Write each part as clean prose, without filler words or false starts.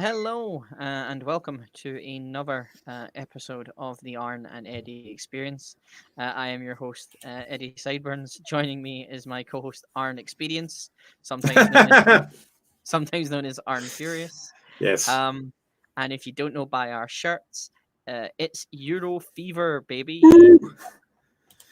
Hello and welcome to another episode of the Arn and Eddie Experience. I am your host, Eddie Sideburns. Joining me is my co-host Arn Experience, sometimes known as sometimes known as Arn Furious. Yes. Um, and if you don't know by our shirts, it's Euro Fever, baby. Woo!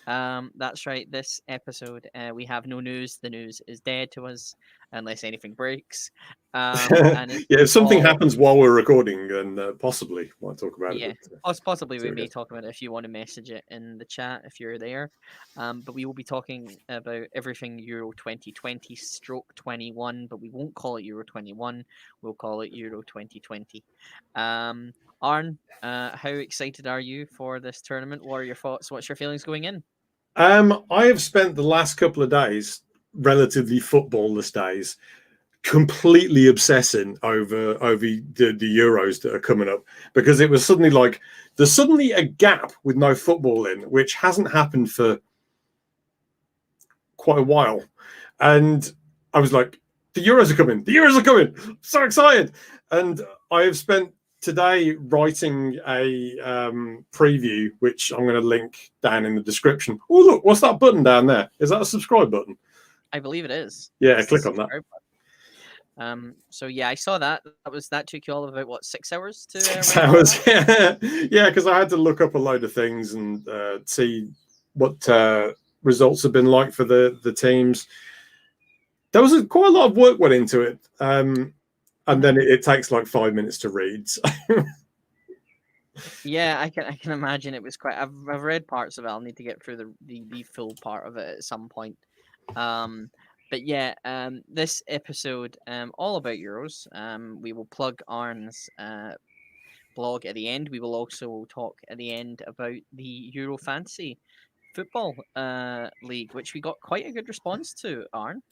That's right. This episode, we have no news. The news is dead to us unless anything breaks. And it's Yeah, if something all happens while we're recording, then possibly might talk about it. Yeah, But possibly see we how it may goes. talk about it if you want to message it in the chat if you're there. But we will be talking about everything Euro 2020 stroke 21, but we won't call it Euro 21. We'll call it Euro 2020. Arn, how excited are you for this tournament? What are your thoughts? What's your feelings going in? I have spent the last couple of days, relatively footballless days, completely obsessing over the Euros that are coming up because it was suddenly like there's suddenly a gap with no football in, which hasn't happened for quite a while, and I was like, the Euros are coming, the Euros are coming, I'm so excited, and I have spent today writing a preview, which I'm going to link down in the description. Oh look, what's that button down there? Is that a subscribe button? I believe it is. Yeah, It's the click on that. subscribe button. So yeah, I saw that. That took you all about what 6 hours to Six write all hours. that? Yeah, because I had to look up a load of things and see what results have been like for the teams. There was quite a lot of work went into it, and then it takes like 5 minutes to read. So. Yeah, I can imagine it was quite. I've read parts of it. I'll need to get through the full part of it at some point. Um, but yeah, this episode, all about Euros. We will plug Arn's blog at the end. We will also talk at the end about the Euro Fantasy Football League, which we got quite a good response to, Arn.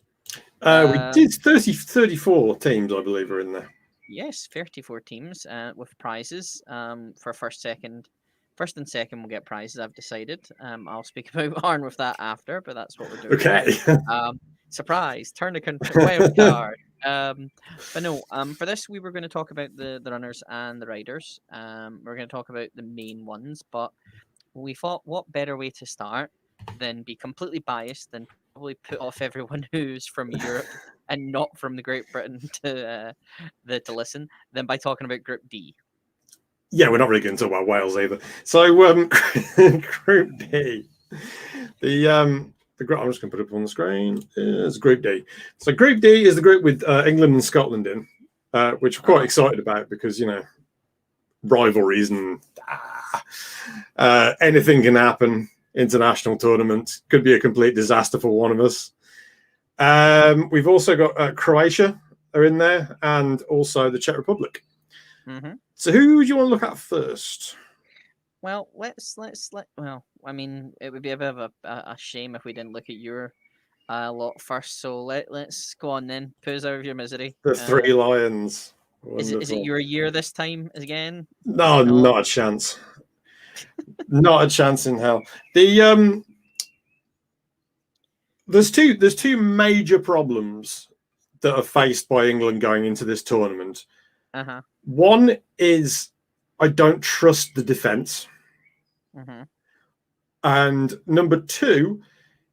We did 34 teams, I believe, are in there. Yes, 34 teams with prizes for first and second will get prizes. I've decided. I'll speak about Arn with that after, but that's what we're doing. Okay. Surprise! Turn the wild card. But no. For this, we were going to talk about the runners and the riders. We're going to talk about the main ones, but we thought, what better way to start than be completely biased and probably put off everyone who's from Europe and not from the Great Britain to listen than by talking about Group D. Yeah, we're not really going to talk about Wales either. So, Group D. The group I'm just going to put up on the screen is Group D. So, Group D is the group with England and Scotland in, which I'm quite excited about because rivalries and anything can happen. International tournament could be a complete disaster for one of us. We've also got Croatia are in there, and also the Czech Republic. Mm-hmm. So who do you want to look at first? Well, well, I mean, it would be a bit of a shame if we didn't look at your lot first. So let's go on then. Put us out of your misery. The Three Lions. Is it Wonderful. your year this time again? Is No, it not? not a chance. Not a chance in hell. There's two major problems that are faced by England going into this tournament. Uh-huh. One is I don't trust the defence. Mm-hmm. And number two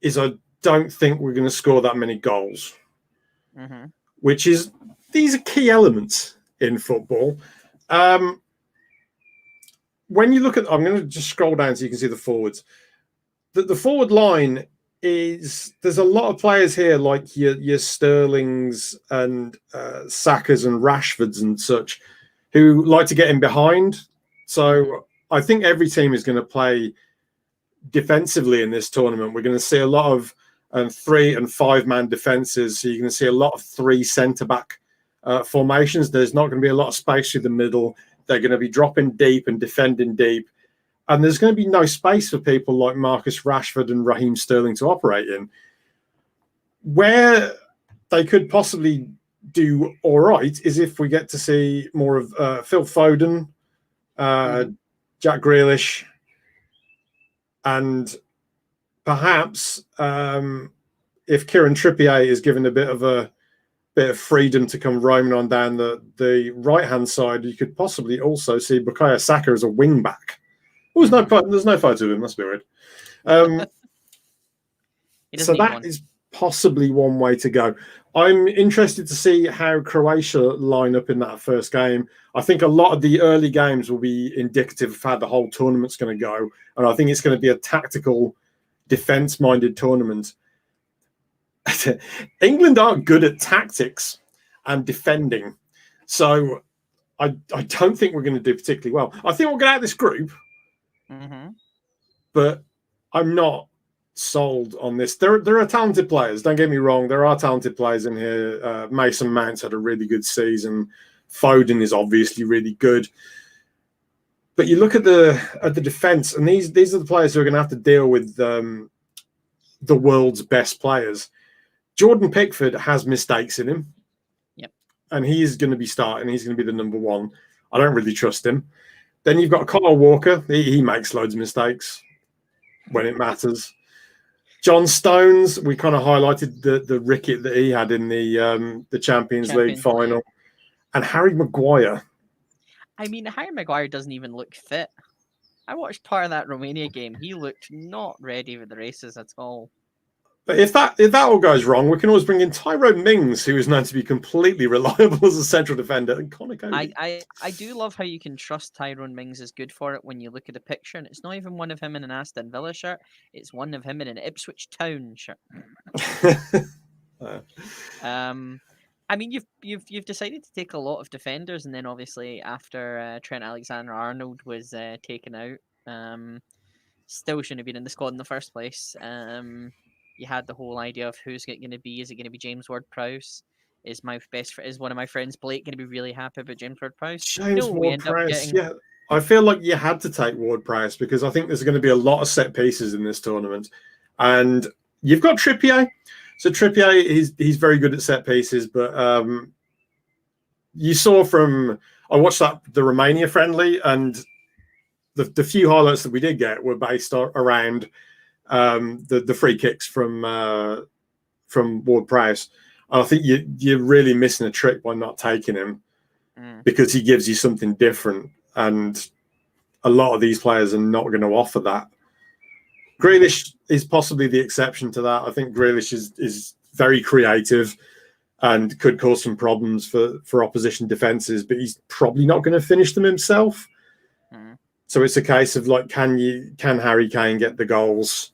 is I don't think we're going to score that many goals. Mm-hmm. These are key elements in football. When you look at, I'm going to just scroll down so you can see the forwards. The forward line there's a lot of players here like your Sterlings and Sakas and Rashfords and such who like to get in behind. So I think every team is going to play defensively in this tournament. We're going to see a lot of 3 and 5 man defenses. So you're going to see a lot of 3 centre back formations. There's not going to be a lot of space through the middle. They're going to be dropping deep and defending deep. And there's going to be no space for people like Marcus Rashford and Raheem Sterling to operate in. Where they could possibly do all right is if we get to see more of Phil Foden, Jack Grealish, and perhaps if Kieran Trippier is given a bit of a bit of freedom to come roaming on down the right-hand side, you could possibly also see Bukayo Saka as a wing-back. Oh, there's no photo of him. That's a bit weird. So that is possibly one way to go. I'm interested to see how Croatia line up in that first game. I think a lot of the early games will be indicative of how the whole tournament's going to go. And I think it's going to be a tactical, defense-minded tournament. England aren't good at tactics and defending. So I don't think we're going to do particularly well. I think we'll get out of this group. But I'm not sold on this. There are talented players. Don't get me wrong. There are talented players in here. Mason Mount's had a really good season. Foden is obviously really good. But you look at the defense, and these are the players who are going to have to deal with the world's best players. Jordan Pickford has mistakes in him. Yep. And he is going to be starting. He's going to be the number one. I don't really trust him. Then you've got Kyle Walker. He makes loads of mistakes when it matters. John Stones, we kind of highlighted the ricket that he had in the Champions League final. And Harry Maguire. I mean, Harry Maguire doesn't even look fit. I watched part of that Romania game. He looked not ready for the races at all. But if that all goes wrong, we can always bring in Tyrone Mings, who is known to be completely reliable as a central defender, and Conor Cody. I do love how you can trust Tyrone Mings is good for it when you look at the picture, and it's not even one of him in an Aston Villa shirt; it's one of him in an Ipswich Town shirt. I mean, you've decided to take a lot of defenders, and then obviously after Trent Alexander-Arnold was taken out, still shouldn't have been in the squad in the first place. You had the whole idea of who's it going to be. Is it going to be James Ward-Prowse? Is one of my friends Blake going to be really happy about James Ward-Prowse? Ward-Prowse, yeah. I feel like you had to take Ward-Prowse because I think there's going to be a lot of set pieces in this tournament, and you've got Trippier. So Trippier, he's very good at set pieces, but you saw I watched the Romania friendly, and the few highlights that we did get were based around the free kicks from Ward-Prowse. I think you're really missing a trick by not taking him because he gives you something different, and a lot of these players are not going to offer that. Grealish is possibly the exception to that. I think Grealish is very creative and could cause some problems for opposition defenses, but he's probably not going to finish them himself. So it's a case of like, can Harry Kane get the goals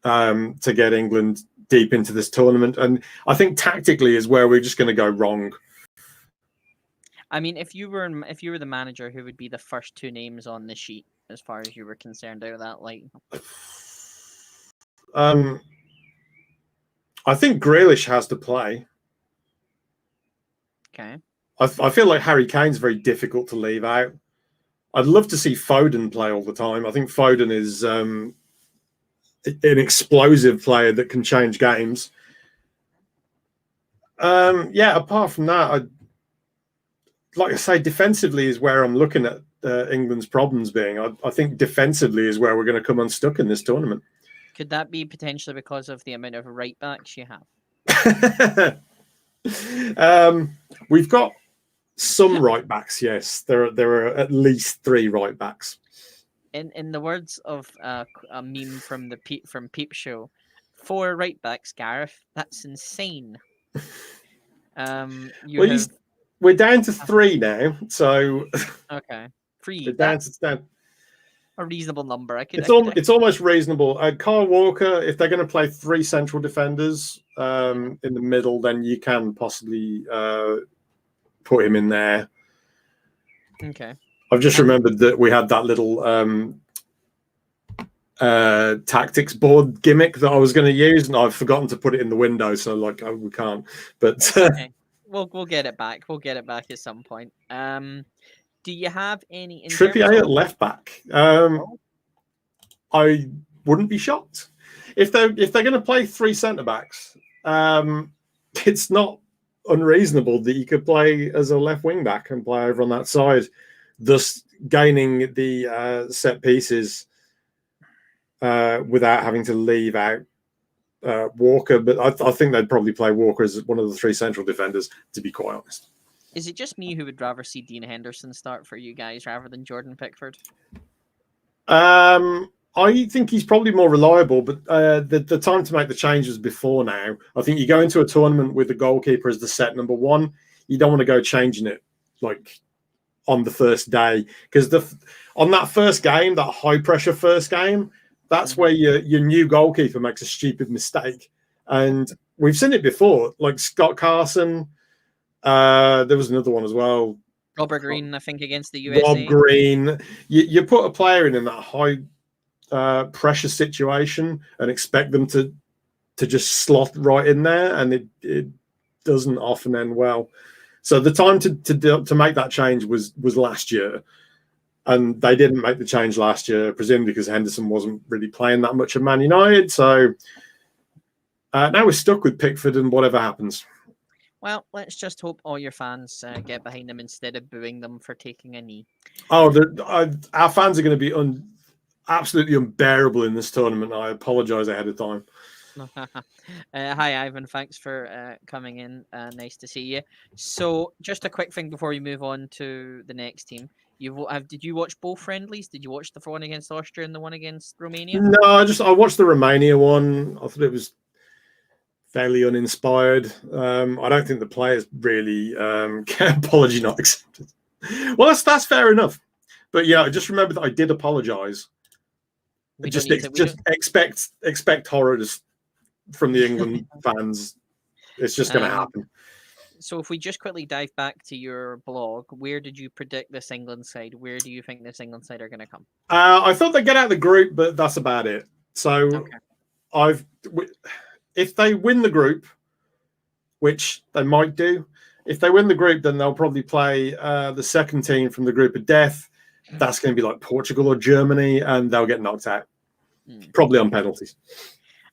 to get England deep into this tournament? And I think tactically is where we're just going to go wrong. I mean, if you were the manager, who would be the first two names on the sheet as far as you were concerned out of that? Like, I think Grealish has to play. Okay. I feel like Harry Kane's very difficult to leave out. I'd love to see Foden play all the time. I think Foden is an explosive player that can change games. Apart from that, like I say, defensively is where I'm looking at England's problems being. I think defensively is where we're going to come unstuck in this tournament. Could that be potentially because of the amount of right backs you have? We've got some right backs, yes. There are at least 3 right backs. In the words of a meme from Peep Show, 4 right backs, Gareth. That's insane. We're down to 3 now, so okay, 3. That's a reasonable number. It's almost reasonable. Kyle Walker, if they're going to play 3 central defenders in the middle, then you can possibly put him in there. Okay. I've just remembered that we had that little tactics board gimmick that I was going to use, and I've forgotten to put it in the window, so we can't. But okay. We'll get it back. We'll get it back at some point. Do you have any Trippier at left back? I wouldn't be shocked if they're going to play 3 centre backs. It's not unreasonable that you could play as a left wing back and play over on that side, thus gaining the set pieces without having to leave out Walker, but I think they'd probably play Walker as one of the three central defenders, to be quite honest. Is it just me who would rather see Dean Henderson start for you guys rather than Jordan Pickford? I think he's probably more reliable, but the time to make the change was before now. I think you go into a tournament with the goalkeeper as the set number one. You don't want to go changing it like on the first day, because on that first game, that high pressure first game, that's where your new goalkeeper makes a stupid mistake. And we've seen it before, like Scott Carson. There was another one as well. Robert Green, I think, against the USA. Rob Green. You put a player in that high pressure situation and expect them to just slot right in there, and it doesn't often end well. So the time to make that change was last year, and they didn't make the change last year, presumably because Henderson wasn't really playing that much of Man United. So now we're stuck with Pickford, and whatever happens. Well, let's just hope all your fans get behind them instead of booing them for taking a knee. Oh, our fans are going to be absolutely unbearable in this tournament. I apologise ahead of time. Hi, Ivan. Thanks for coming in. Nice to see you. So, just a quick thing before we move on to the next team. Did you watch both friendlies? Did you watch the one against Austria and the one against Romania? No, I watched the Romania one. I thought it was fairly uninspired. I don't think the players really get apology not accepted. Well, that's fair enough. But yeah, just remember that I did apologise. Just expect horrors from the England fans. It's just going to happen. So if we just quickly dive back to your blog, where did you predict this England side? Where do you think this England side are going to come? I thought they'd get out of the group, but that's about it. So if they win the group, which they might do, if they win the group, then they'll probably play the second team from the group of death. That's going to be like Portugal or Germany, and they'll get knocked out, probably on penalties.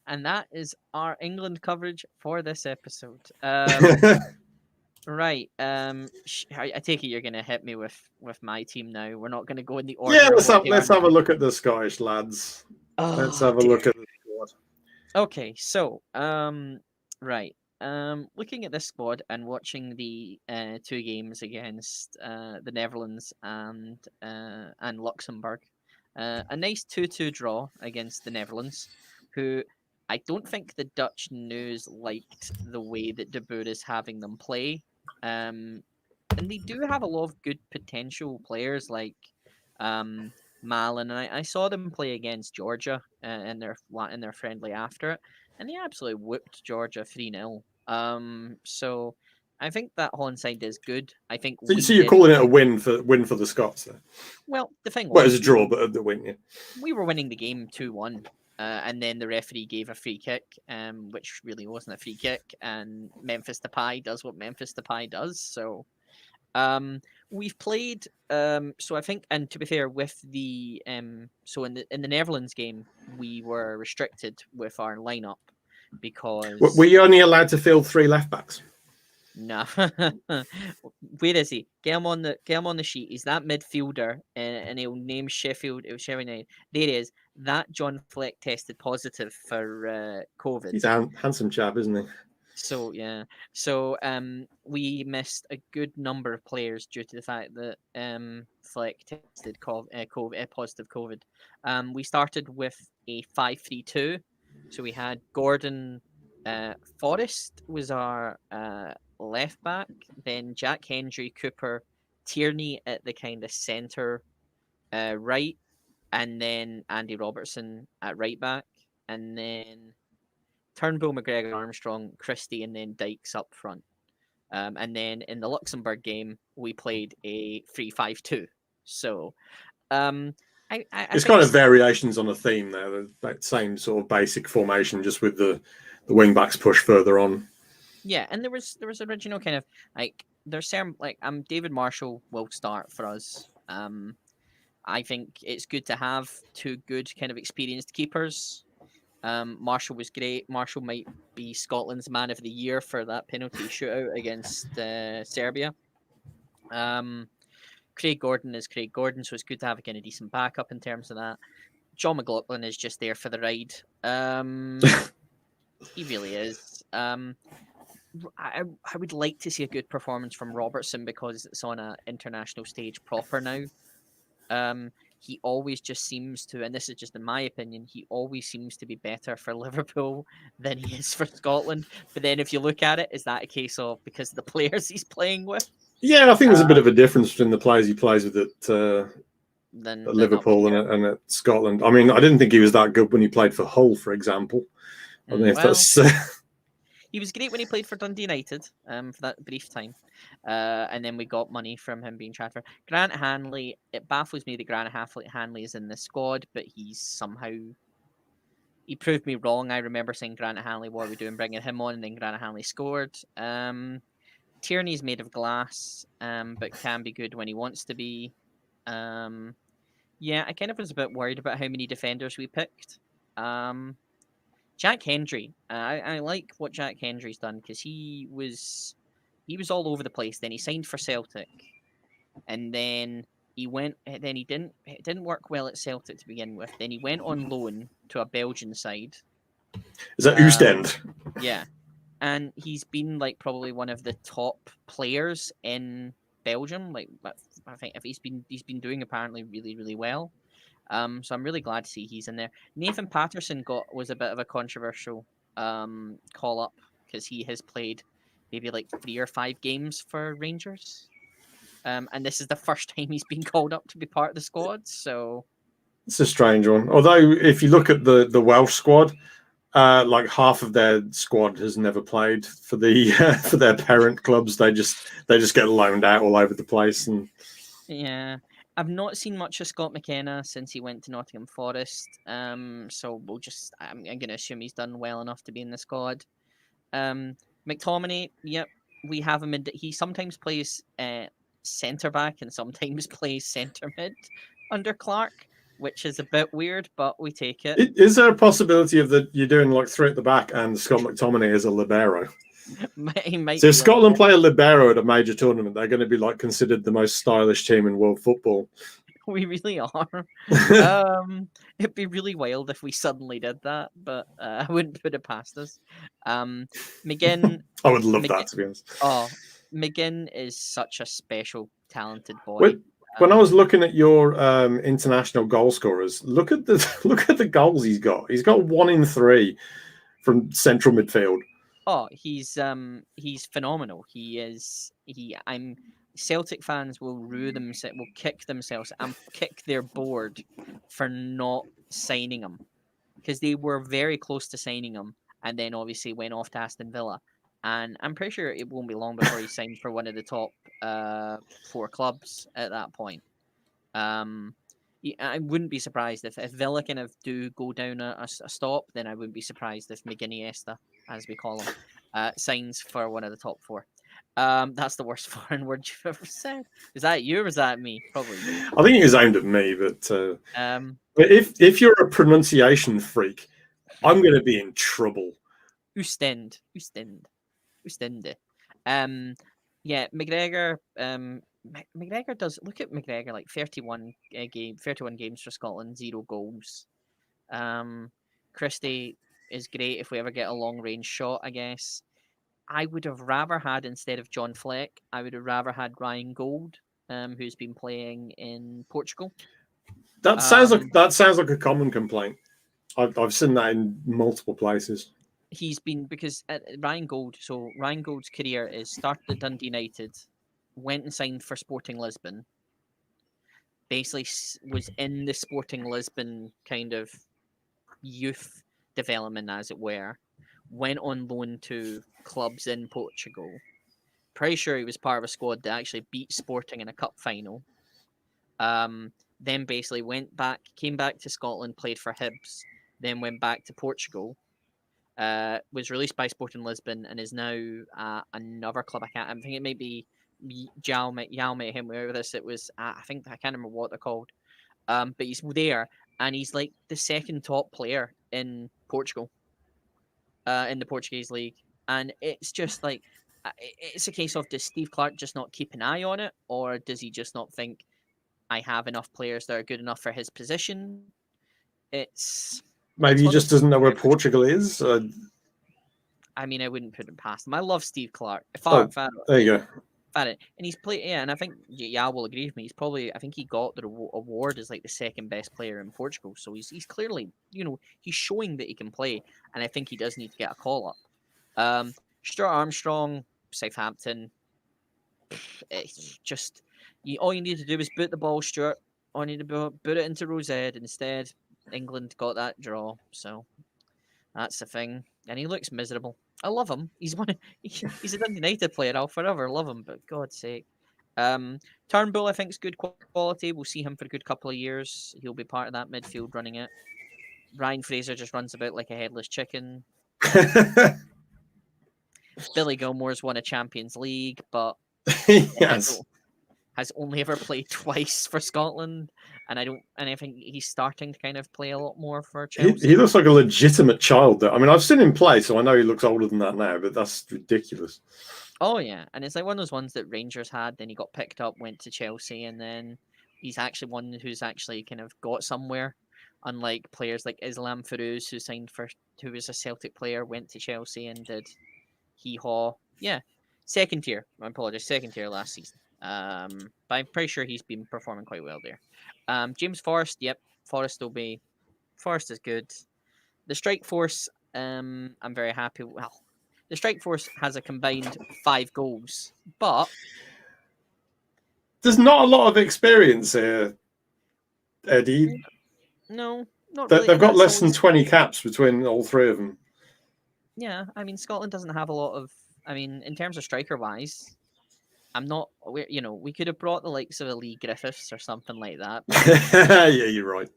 And that is our England coverage for this episode. Right. I take it you're going to hit me with my team now. We're not going to go in the order. Yeah, let's have a look at the Scottish lads. Let's have a look at the squad. Okay, so right. Looking at this squad and watching the 2 games against the Netherlands and Luxembourg, a nice 2-2 draw against the Netherlands, who I don't think the Dutch news liked the way that De Boer is having them play. And they do have a lot of good potential players like Malin, and I saw them play against Georgia in their friendly after it, and they absolutely whipped Georgia 3-0. So I think that Holland side is good. I think. So you're calling it a win for the Scots, then? Well, the thing was, well, it was a draw, but the win. Yeah. We were winning the game 2-1. And then the referee gave a free kick, which really wasn't a free kick. And Memphis Depay does what Memphis Depay does. So we've played. So I think, and to be fair, with the so in the Netherlands game, we were restricted with our lineup because were you only allowed to field 3 left backs? No. Where is he? Get him on the sheet. He's that midfielder, and he'll name Sheffield. It was Sheffield United. There it is. That John Fleck tested positive for COVID. He's a handsome chap, isn't he? So yeah. So we missed a good number of players due to the fact that Fleck tested positive COVID. We started with a 5-3-2. So we had Gordon. Forrest was our left back, then Jack Hendry, Cooper, Tierney at the kind of centre right, and then Andy Robertson at right back, and then Turnbull, McGregor, Armstrong, Christie, and then Dykes up front. And then in the Luxembourg game, we played a 3-5-2. So it's kind of variations on a theme there, that same sort of basic formation, just with the wing backs push further on. Yeah, and there was original kind of like there's some like David Marshall will start for us. I think it's good to have 2 good kind of experienced keepers. Marshall was great. Marshall might be Scotland's man of the year for that penalty shootout against Serbia. Craig Gordon is Craig Gordon, so it's good to have a kind of decent backup in terms of that. John McLaughlin is just there for the ride. He really is. I would like to see a good performance from Robertson because it's on an international stage proper now. He always just seems to, and this is just in my opinion, he always seems to be better for Liverpool than he is for Scotland. But then if you look at it, is that a case of because of the players he's playing with? Yeah, I think there's a bit of a difference between the players he plays with at Than up Liverpool here. and at Scotland. I mean, I didn't think he was that good when he played for Hull, for example. I don't know if Well, that's. he was great when he played for Dundee United for that brief time. And then we got money from him being transferred. Grant Hanley, it baffles me that Grant Hanley is in the squad, but he's somehow. He proved me wrong. I remember saying Grant Hanley, what are we doing bringing him on? And then Grant Hanley scored. Tierney's made of glass, but can be good when he wants to be. Yeah, I kind of was a bit worried about how many defenders we picked. Jack Hendry, I like what Jack Hendry's done because he was all over the place. Then he signed for Celtic, and then he went. Then he didn't. It didn't work well at Celtic to begin with. Then he went on loan to a Belgian side. Is that Oostend? Yeah, and he's been like probably one of the top players in Belgium. Like I think if he's been doing apparently really really well. So I'm really glad to see he's in there. Nathan Patterson was a bit of a controversial call up because he has played maybe like 3 or 5 games for Rangers. And this is the first time he's been called up to be part of the squad. So it's a strange one. Although if you look at the Welsh squad, like half of their squad has never played for the for their parent clubs. They just get loaned out all over the place. And yeah, I've not seen much of Scott McKenna since he went to Nottingham Forest. So we'll just I'm going to assume he's done well enough to be in the squad. McTominay, yep, we have him in. He sometimes plays centre back and sometimes plays centre mid under Clark, which is a bit weird, but we take it. Is there a possibility of that you're doing like 3 at the back and Scott McTominay is a libero? So if Scotland play a libero at a major tournament, they're going to be like considered the most stylish team in world football. We really are. It'd be really wild if we suddenly did that, but I wouldn't put it past us. McGinn. I would love that, to be honest. Oh, McGinn is such a special, talented boy. When I was looking at your international goal scorers, look at the goals he's got. He's got 1 in 3 from central midfield. Oh, he's phenomenal. Celtic fans will will kick themselves and kick their board for not signing him because they were very close to signing him and then obviously went off to Aston Villa. And I'm pretty sure it won't be long before he's signed for one of the top 4 clubs at that point. I wouldn't be surprised if Villa kind of do go down a stop, then I wouldn't be surprised if McGinniesta, as we call him, signs for one of the top 4. That's the worst foreign word you've ever said. Is that you or is that me? Probably you. I think it was aimed at me, but if you're a pronunciation freak, I'm going to be in trouble. Oostende. Yeah, McGregor. McGregor does look at McGregor like 31 games for Scotland, 0 goals. Christie is great if we ever get a long range shot, I guess. I would have rather had, instead of John Fleck, I would have rather had Ryan Gold, who's been playing in Portugal. That sounds like a common complaint. I've seen that in multiple places. He's been because Ryan Gold's career is started at Dundee United, went and signed for Sporting Lisbon. Basically, was in the Sporting Lisbon kind of youth development, as it were. Went on loan to clubs in Portugal. Pretty sure he was part of a squad that actually beat Sporting in a cup final. Then basically came back to Scotland, played for Hibs, then went back to Portugal. Was released by Sporting Lisbon and is now another club. I think it may be Jaume him, wherever this it was. I can't remember what they're called. But he's there and he's like the second top player in Portugal. In the Portuguese league, and it's just like it's a case of, does Steve Clarke just not keep an eye on it, or does he just not think I have enough players that are good enough for his position? Maybe he just doesn't know where Portugal is. I mean, I wouldn't put him past him. I love Steve Clark. Oh, there you go. And he's played, yeah, and I think will agree with me. I think he got the award as like the second best player in Portugal. So he's clearly, he's showing that he can play, and I think he does need to get a call up. Stuart Armstrong, Southampton. It's just all you need to do is boot the ball, Stuart. All you need to boot it into Rosette. Instead, England got that draw, so that's the thing. And he looks miserable. I love him. He's a Dundee United player. I'll forever love him, but God's sake. Turnbull, I think, is good quality. We'll see him for a good couple of years. He'll be part of that midfield running it. Ryan Fraser just runs about like a headless chicken. Billy Gilmore's won a Champions League, but yes, has only ever played twice for Scotland, and I think he's starting to kind of play a lot more for Chelsea. He looks like a legitimate child, though. I mean, I've seen him play, so I know he looks older than that now, but that's ridiculous. Oh yeah, and it's like one of those ones that Rangers had. Then he got picked up, went to Chelsea, and then he's actually one who's actually kind of got somewhere. Unlike players like Islam Feruz, who was a Celtic player, went to Chelsea and did hee-haw. Yeah, second tier. I apologize, second tier last season. But I'm pretty sure he's been performing quite well there. James Forrest, yep, Forrest is good. The Strike Force, I'm very happy. Well, the Strike Force has a combined 5 goals, but there's not a lot of experience here, Eddie. No, not really. They've got less than 20 caps between all 3 of them. Yeah, I mean, Scotland doesn't have a lot of. I mean, in terms of striker wise, I'm not. We could have brought the likes of a Lee Griffiths or something like that. Yeah, you're right.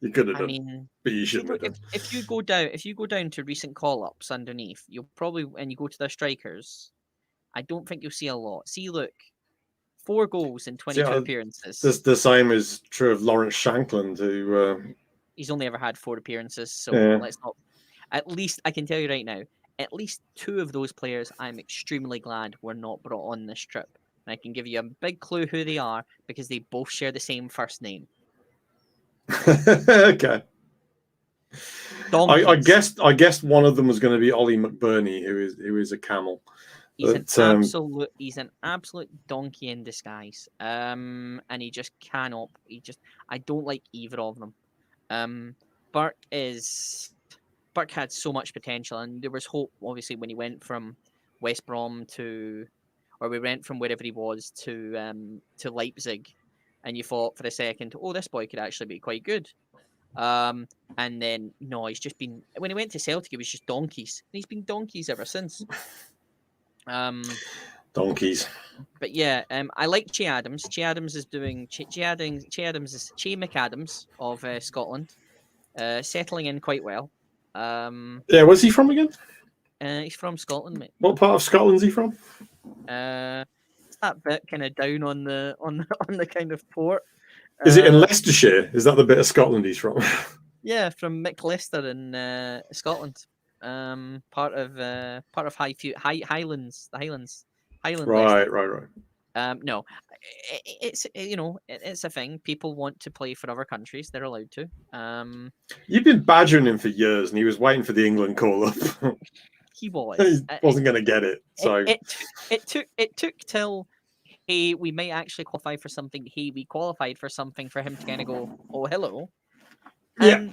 You could have done. I mean, but you shouldn't have done. If you go down to recent call-ups underneath, you'll probably, when you go to their strikers, I don't think you'll see a lot. See, look, 4 goals in 22 appearances. The same is true of Lawrence Shankland, who he's only ever had 4 appearances. So let's not. At least I can tell you right now, at least 2 of those players, I'm extremely glad were not brought on this trip. And I can give you a big clue who they are because they both share the same first name. Okay. I guessed one of them was going to be Ollie McBurney, who is a camel. He's an absolute donkey in disguise. And he just cannot. I don't like either of them. Burke had so much potential, and there was hope. Obviously, when he went from West Brom we went from wherever he was to Leipzig, and you thought for a second, oh, this boy could actually be quite good. And then no, he's just been. When he went to Celtic, he was just donkeys, and he's been donkeys ever since. Donkeys. But yeah, I like Che Adams. Che Adams is doing. Che McAdams of Scotland, settling in quite well. Yeah, where's he from again? He's from Scotland, mate. What part of Scotland's he from? It's that bit kind of down on the kind of port. Is it in Leicestershire? Is that the bit of Scotland he's from? Yeah, from Micleicester in Scotland. Part of Highlands, the Highlands. Right. No, it's it's a thing. People want to play for other countries; they're allowed to. You've been badgering him for years, and he was waiting for the England call up. He was. He wasn't going to get it. So it took till we may actually qualify for something. We qualified for something for him to kind of go, oh hello. Yeah.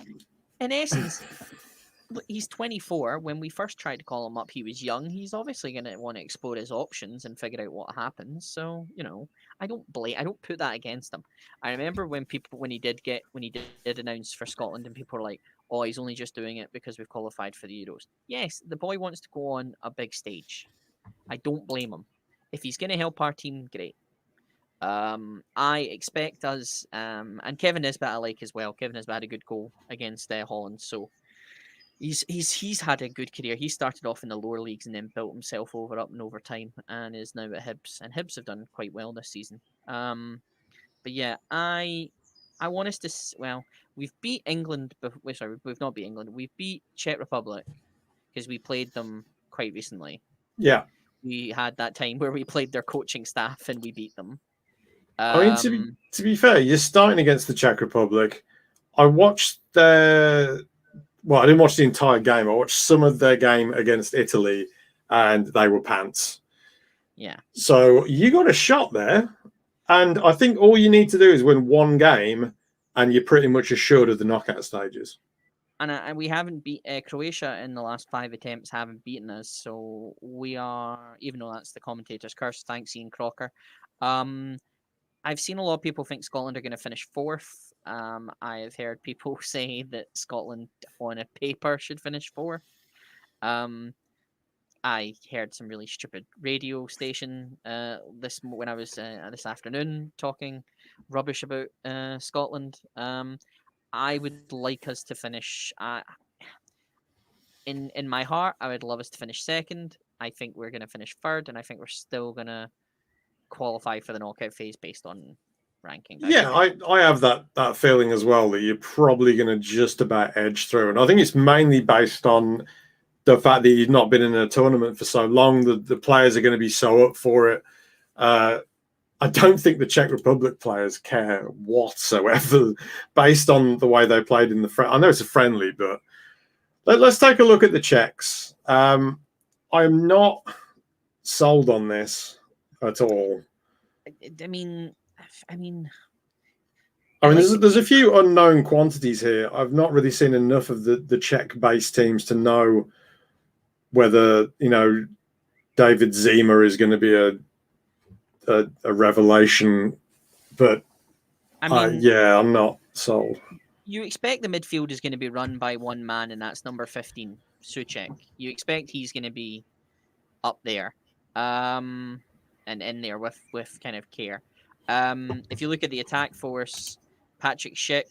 In essence, he's 24. When we first tried to call him up, he was young. He's obviously going to want to explore his options and figure out what happens. So, I don't put that against him. I remember when he did announce for Scotland, and people were like, oh, he's only just doing it because we've qualified for the Euros. Yes, the boy wants to go on a big stage. I don't blame him. If he's going to help our team, great. I expect us, and Kevin Nisbet I like as well. Kevin Nisbet had a good goal against Holland, so he's had a good career. He started off in the lower leagues and then built himself over time, and is now at Hibs. And Hibs have done quite well this season. But yeah, I want us to. Well, we've beat England. Sorry, we've not beat England. We've beat Czech Republic because we played them quite recently. Yeah, we had that time where we played their coaching staff and we beat them. I mean, to be fair, you're starting against the Czech Republic. I watched one Well, I didn't watch the entire game. I watched some of their game against Italy, and they were pants. Yeah. So you got a shot there, and I think all you need to do is win one game, and you're pretty much assured of the knockout stages. And we haven't beat Croatia in the last 5 attempts. Haven't beaten us, so we are. Even though that's the commentator's curse. Thanks, Ian Crocker. I've seen a lot of people think Scotland are going to finish 4th. I have heard people say that Scotland, on a paper, should finish 4th. I heard some really stupid radio station when I was this afternoon talking rubbish about Scotland. I would like us to finish. In my heart, I would love us to finish 2nd. I think we're going to finish 3rd, and I think we're still going to qualify for the knockout phase based on ranking. Yeah, I have that feeling as well, that you're probably going to just about edge through. And I think it's mainly based on the fact that you've not been in a tournament for so long. The players are going to be so up for it. I don't think the Czech Republic players care whatsoever based on the way they played in the I know it's a friendly, but let's take a look at the Czechs. I'm not sold on this at all. I mean, there's a few unknown quantities here. I've not really seen enough of the Czech-based teams to know whether, David Zima is going to be a revelation. But I'm not sold. You expect the midfield is going to be run by one man, and that's number 15, Souček. You expect he's going to be up there, and in there with kind of care. If you look at the attack force, Patrick Schick.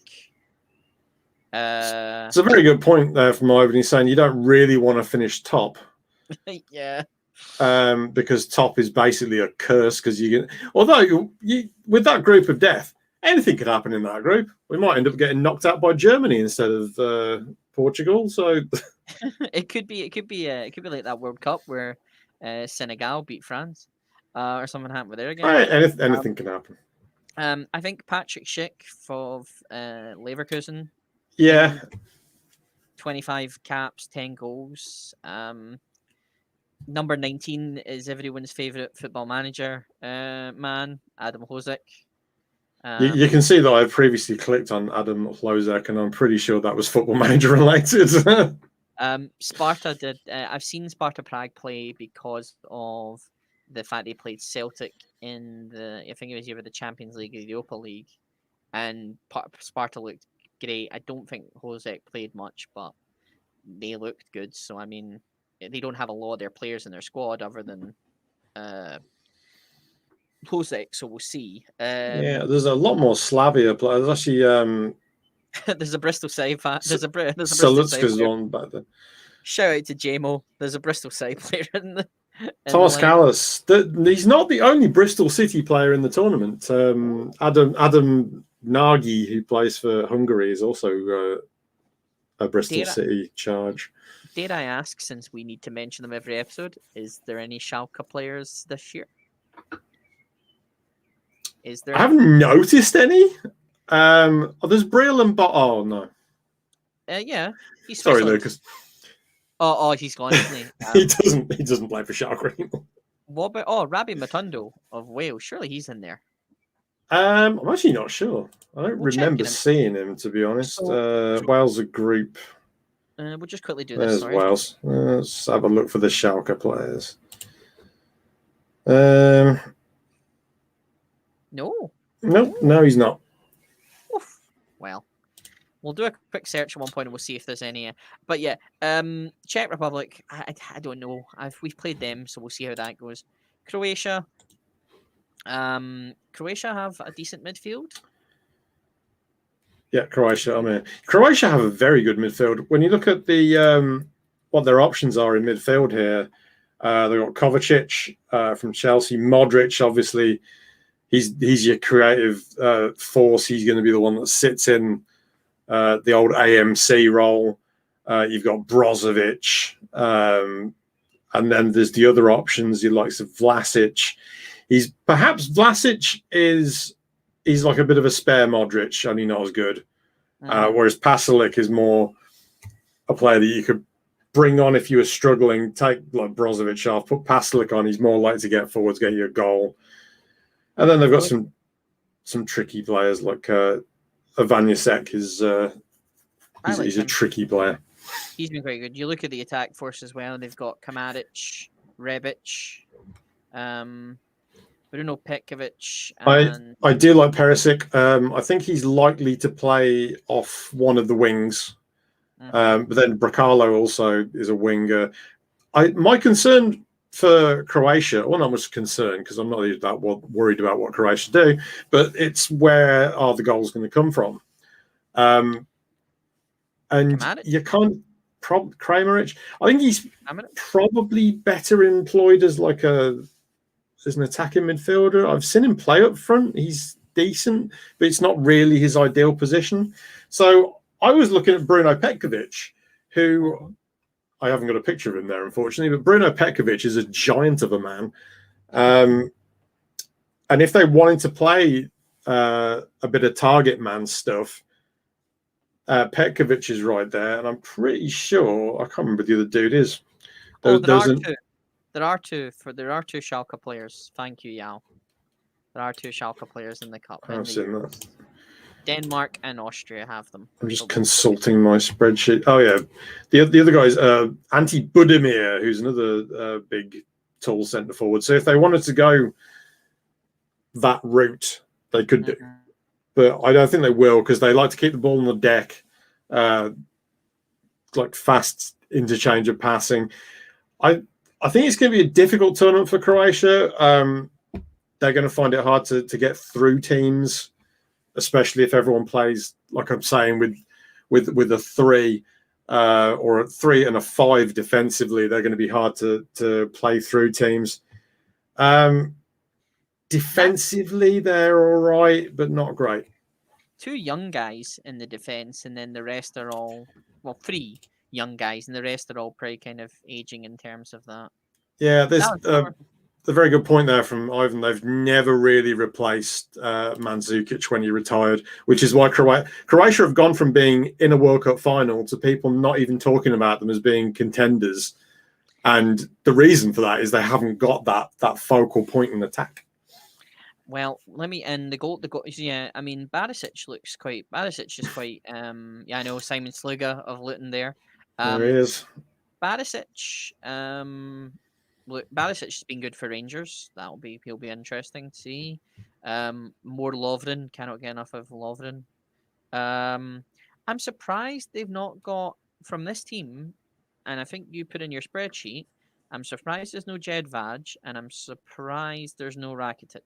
It's a very good point there from Ivan. He's saying you don't really want to finish top. Yeah. Because top is basically a curse. Because although with that group of death, anything could happen in that group. We might end up getting knocked out by Germany instead of Portugal. So it could be like that World Cup where Senegal beat France. Or something happened with there again. Anything can happen. I think Patrick Schick of Leverkusen. Yeah. 25 caps, 10 goals. Number 19 is everyone's favourite football manager man, Adam Hložek. You can see that I've previously clicked on Adam Hložek, and I'm pretty sure that was Football Manager related. Sparta did. I've seen Sparta Prague play because of the fact they played Celtic in I think it was either the Champions League or the Europa League, and Sparta looked great. I don't think Hložek played much, but they looked good. So I mean, they don't have a lot of their players in their squad other than Hložek, so we'll see. Yeah, there's a lot more Slavia players. There's actually there's a Bristol side. There's a Salutska's one back then. Shout out to JMO. There's a Bristol side player in the. Thomas Callas. He's not the only Bristol City player in the tournament. Adam Nagy, who plays for Hungary, is also a Bristol City charge. Dare I ask, since we need to mention them every episode, is there any Schalke players this year? Is there? I haven't noticed any. There's Brill and Oh no. Yeah. Sorry, Lucas. Oh, he's gone, isn't he? He doesn't play for Schalke anymore. What about Rabbi Matondo of Wales? Surely he's in there. I'm actually not sure. I don't remember seeing him, to be honest. Wales a group. We'll just quickly do this. There's Wales. Let's have a look for the Schalke players. No, he's not. Oof. Well, we'll do a quick search at one point and we'll see if there's any. But yeah, Czech Republic, I don't know. We've played them, so we'll see how that goes. Croatia. Croatia have a decent midfield. Yeah, Croatia. Croatia have a very good midfield. When you look at the what their options are in midfield here, they've got Kovacic from Chelsea, Modric, obviously. He's your creative force. He's going to be the one that sits in the old AMC role. You've got Brozovic, and then there's the other options. You like Vlasic. Vlasic is like a bit of a spare Modric, only not as good. Whereas Pasalic is more a player that you could bring on if you were struggling. Take like Brozovic off, put Paslic on. He's more likely to get forwards, get you a goal. And then they've got some tricky players like Ivanusek is. He's a tricky player. He's been quite good. You look at the attack force as well. They've got Kamadic, Rebic, Bruno Petkovic. And... I do like Perisic. I think he's likely to play off one of the wings. But then Bracalo also is a winger. My concern for Croatia, well, not much concern because I'm not that worried about what Croatia do, but it's where are the goals going to come from? And Kamadic? You can't. Kramaric, I think he's probably better employed as like as an attacking midfielder. I've seen him play up front. He's decent, but it's not really his ideal position. So I was looking at Bruno Petkovic, who I haven't got a picture of him there, unfortunately, but Bruno Petkovic is a giant of a man. And if they wanted to play a bit of target man stuff, Petkovic is right there, and I'm pretty sure I can't remember who the other dude is. There are two Schalke players. Thank you, Yao. There are two Schalke players in the cup. I've seen that. Denmark and Austria have them. I'm just consulting my spreadsheet. Oh yeah, the other guy is Ante Budimir, who's another big, tall centre forward. So if they wanted to go that route, they could do. But I don't think they will because they like to keep the ball on the deck, like fast interchange of passing. I think it's going to be a difficult tournament for Croatia. They're going to find it hard to get through teams, especially if everyone plays, like I'm saying, with a 3 or a 3 and a 5 defensively. They're going to be hard to play through teams. Defensively, they're all right, but not great. 2 young guys in the defence, and then the rest are all, 3 young guys, and the rest are all pretty kind of aging in terms of that. Yeah, there's a very good point there from Ivan. They've never really replaced Mandzukic when he retired, which is why Croatia have gone from being in a World Cup final to people not even talking about them as being contenders. And the reason for that is they haven't got that focal point in attack. Well, let me end the goal. Yeah, I mean, Barisic is quite. I know Simon Sluga of Luton there. There he is. Barisic. Barisic has been good for Rangers. He'll be interesting to see. More Lovren. Cannot get enough of Lovren. I'm surprised they've not got from this team, and I think you put in your spreadsheet. I'm surprised there's no Jed Vaj, and I'm surprised there's no Rakitic.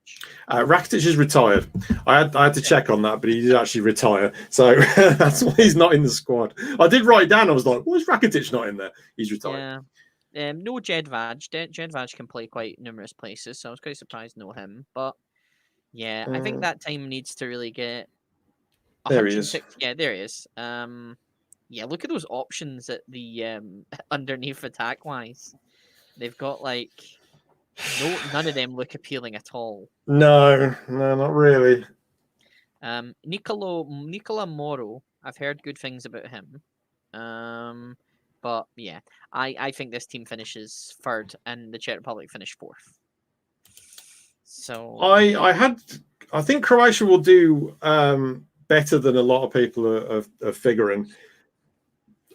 Rakitic is retired. I had to check on that, but he did actually retire. So that's why he's not in the squad. I did write it down. I was like, why is Rakitic not in there? He's retired. Yeah. No Jed Vaj. Jed Vaj can play quite numerous places, so I was quite surprised no him. But yeah, I think that team needs to really get... There he is. Yeah, there he is. Yeah, look at those options at the underneath attack-wise. They've got none of them look appealing at all. No, not really. Nicola Moro, I've heard good things about him. But yeah, I think this team finishes 3rd and the Czech Republic finish 4th. So I think Croatia will do better than a lot of people are figuring.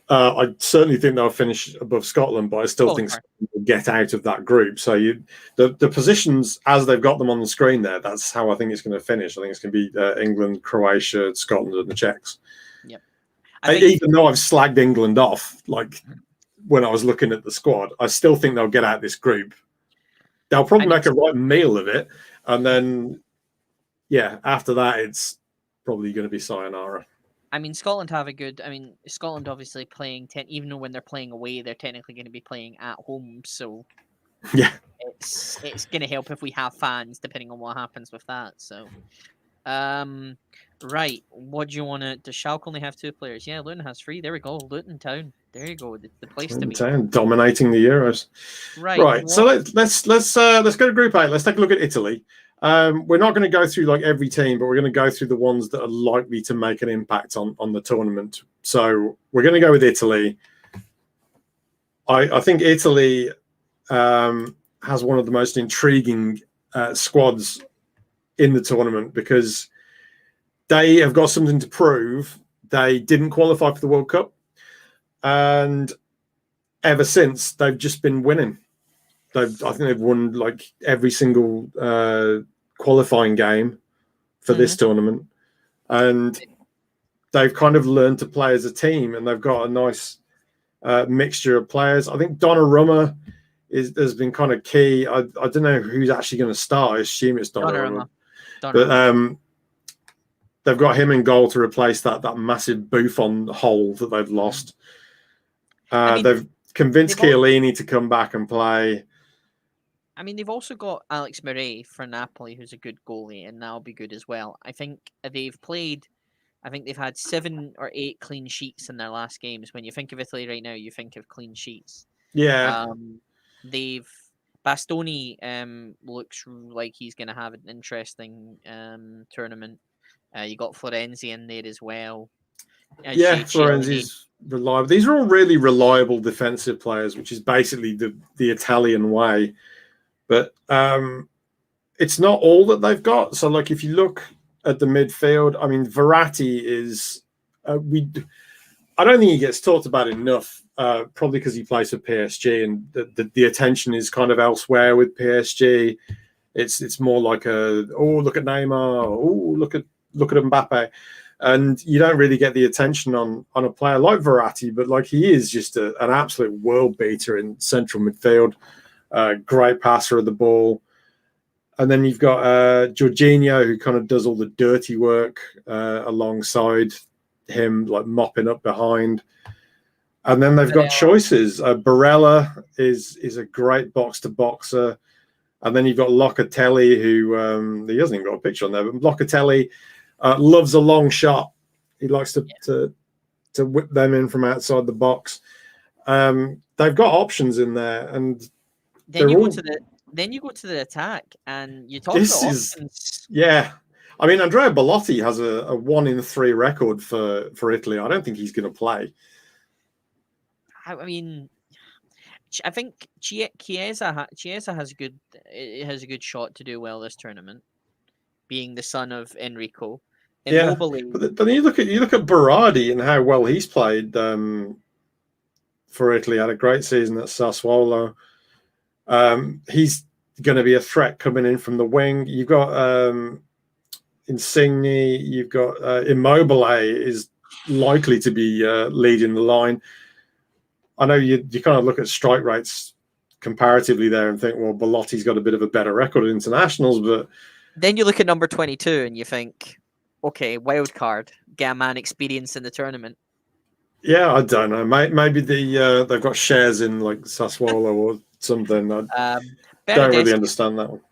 I certainly think they'll finish above Scotland, but I still think Scotland will get out of that group. So the positions as they've got them on the screen there, that's how I think it's going to finish. I think it's going to be England, Croatia, Scotland, and the Czechs. Yep. Even though I've slagged England off, like when I was looking at the squad, I still think they'll get out of this group. They'll probably make a right meal of it, and then after that, it's probably going to be sayonara. I mean, Scotland have a good... I mean, Scotland obviously playing... even though when they're playing away, they're technically going to be playing at home. So, yeah, it's going to help if we have fans, depending on what happens with that. So, right. What do you want to... Does Schalke only have 2 players? Yeah, Luton has 3. There we go. Luton Town. There you go. The place to be. Town dominating the Euros. Right. So let's go to Group A. Let's take a look at Italy. We're not going to go through every team, but we're going to go through the ones that are likely to make an impact on the tournament. So we're going to go with Italy. I think Italy has one of the most intriguing squads in the tournament because they have got something to prove. They didn't qualify for the World Cup, and ever since they've just been winning. I think they've won like every single qualifying game for this tournament, and they've kind of learned to play as a team, and they've got a nice mixture of players. I think Donnarumma has been kind of key. I don't know who's actually going to start. I assume it's Donnarumma. But they've got him in goal to replace that massive Buffon hole that they've lost. They've convinced Chiellini to come back and play. I mean, they've also got Alex Murray for Napoli, who's a good goalie, and that'll be good as well. I think they've had 7 or 8 clean sheets in their last games. When you think of Italy right now, you think of clean sheets. Yeah. Bastoni looks like he's going to have an interesting tournament. You got Florenzi in there as well. Florenzi's reliable. These are all really reliable defensive players, which is basically the Italian way. But it's not all that they've got. So, like, if you look at the midfield, I mean, Verratti is I don't think he gets talked about enough. Probably because he plays for PSG, and the attention is kind of elsewhere with PSG. It's more like look at Neymar, look at Mbappe, and you don't really get the attention on a player like Verratti. But like he is just an absolute world beater in central midfield. Great passer of the ball. And then you've got Jorginho, who kind of does all the dirty work alongside him, like mopping up behind. And then they've got choices. Barella is a great box-to-boxer. And then you've got Locatelli, who he hasn't even got a picture on there, but Locatelli loves a long shot. He likes to whip them in from outside the box. They've got options in there, and then you go to the attack, and you talk about options. Yeah. I mean, Andrea Belotti has a 1-in-3 record for Italy. I don't think he's going to play. I mean, I think Chiesa has a good shot to do well this tournament, being the son of Enrico. Immobile. But then you look at Berardi and how well he's played for Italy. Had a great season at Sassuolo. He's going to be a threat coming in from the wing. You've got Insigne. You've got Immobile is likely to be leading the line. I know you kind of look at strike rates comparatively there and think, well, Belotti's got a bit of a better record at internationals, but then you look at number 22 and you think, okay, wild card, get a man experience in the tournament. Yeah, I don't know. Maybe they've got shares in like Sassuolo or something. I don't really understand that one.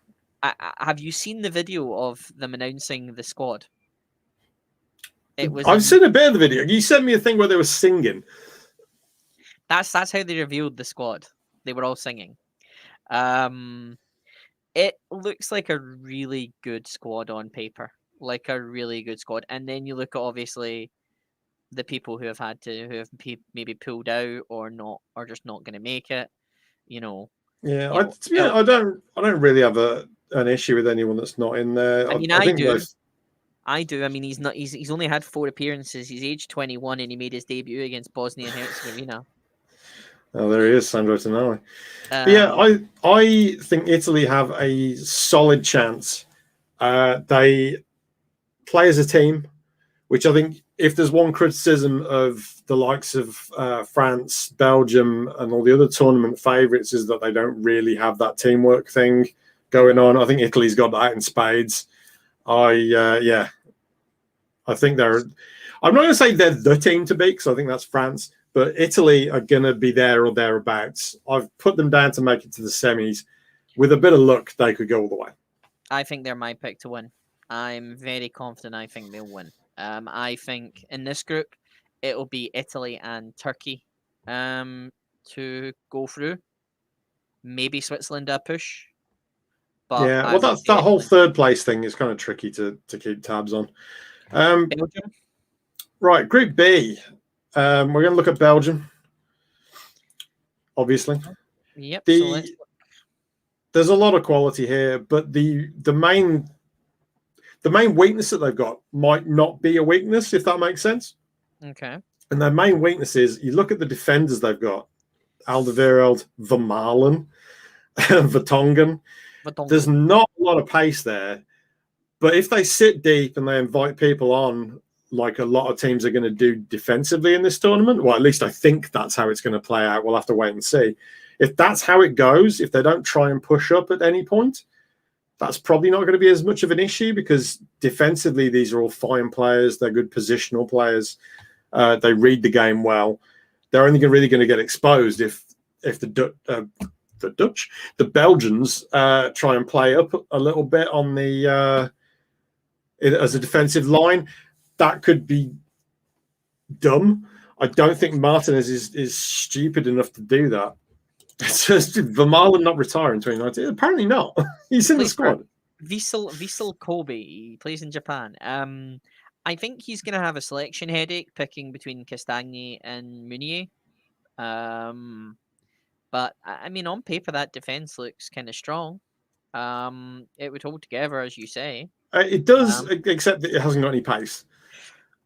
Have you seen the video of them announcing the squad? I've seen a bit of the video. You sent me a thing where they were singing. That's how they revealed the squad. They were all singing. It looks like a really good squad on paper, like a really good squad. And then you look at obviously the people who have maybe pulled out or not, or just not going to make it. Yeah, I don't really have an issue with anyone that's not in there. I mean, I do. I do. I mean, he's only had 4 appearances. He's age 21 and he made his debut against Bosnia and Herzegovina. Oh, there he is, Sandro Tonali. I think Italy have a solid chance. They play as a team, which I think if there's one criticism of the likes of France, Belgium, and all the other tournament favourites is that they don't really have that teamwork thing going on. I think Italy's got that in spades. I think they're. I'm not going to say they're the team to beat because I think that's France. But Italy are going to be there or thereabouts. I've put them down to make it to the semis. With a bit of luck, they could go all the way. I think they're my pick to win. I'm very confident I think they'll win. I think in this group, it'll be Italy and Turkey to go through. Maybe Switzerland a push. But yeah, well, that whole third place thing is kind of tricky to keep tabs on. Belgium? Right, Group B. We're going to look at Belgium. obviously. Yep. So let's. There's a lot of quality here, but the main weakness that they've got might not be a weakness, if that makes sense. Okay. And their main weakness is you look at the defenders they've got: Alderweireld, Vermaelen, Vertonghen. There's not a lot of pace there, but if they sit deep and they invite people on, like a lot of teams are going to do defensively in this tournament, well, at least I think that's how it's going to play out. We'll have to wait and see. If that's how it goes, if they don't try and push up at any point, that's probably not going to be as much of an issue, because defensively, these are all fine players. They're good positional players. They read the game well. They're only really going to get exposed if the Belgians try and play up a little bit on the as a defensive line. That could be dumb. I don't think Martinez is stupid enough to do that. It's just Vermaelen not retiring in 2019. Apparently not. He's in the squad. Vissel Kobe. He plays in Japan. I think he's going to have a selection headache picking between Castagny and Meunier. But I mean, on paper, that defense looks kind of strong. It would hold together, as you say. It does, except that it hasn't got any pace.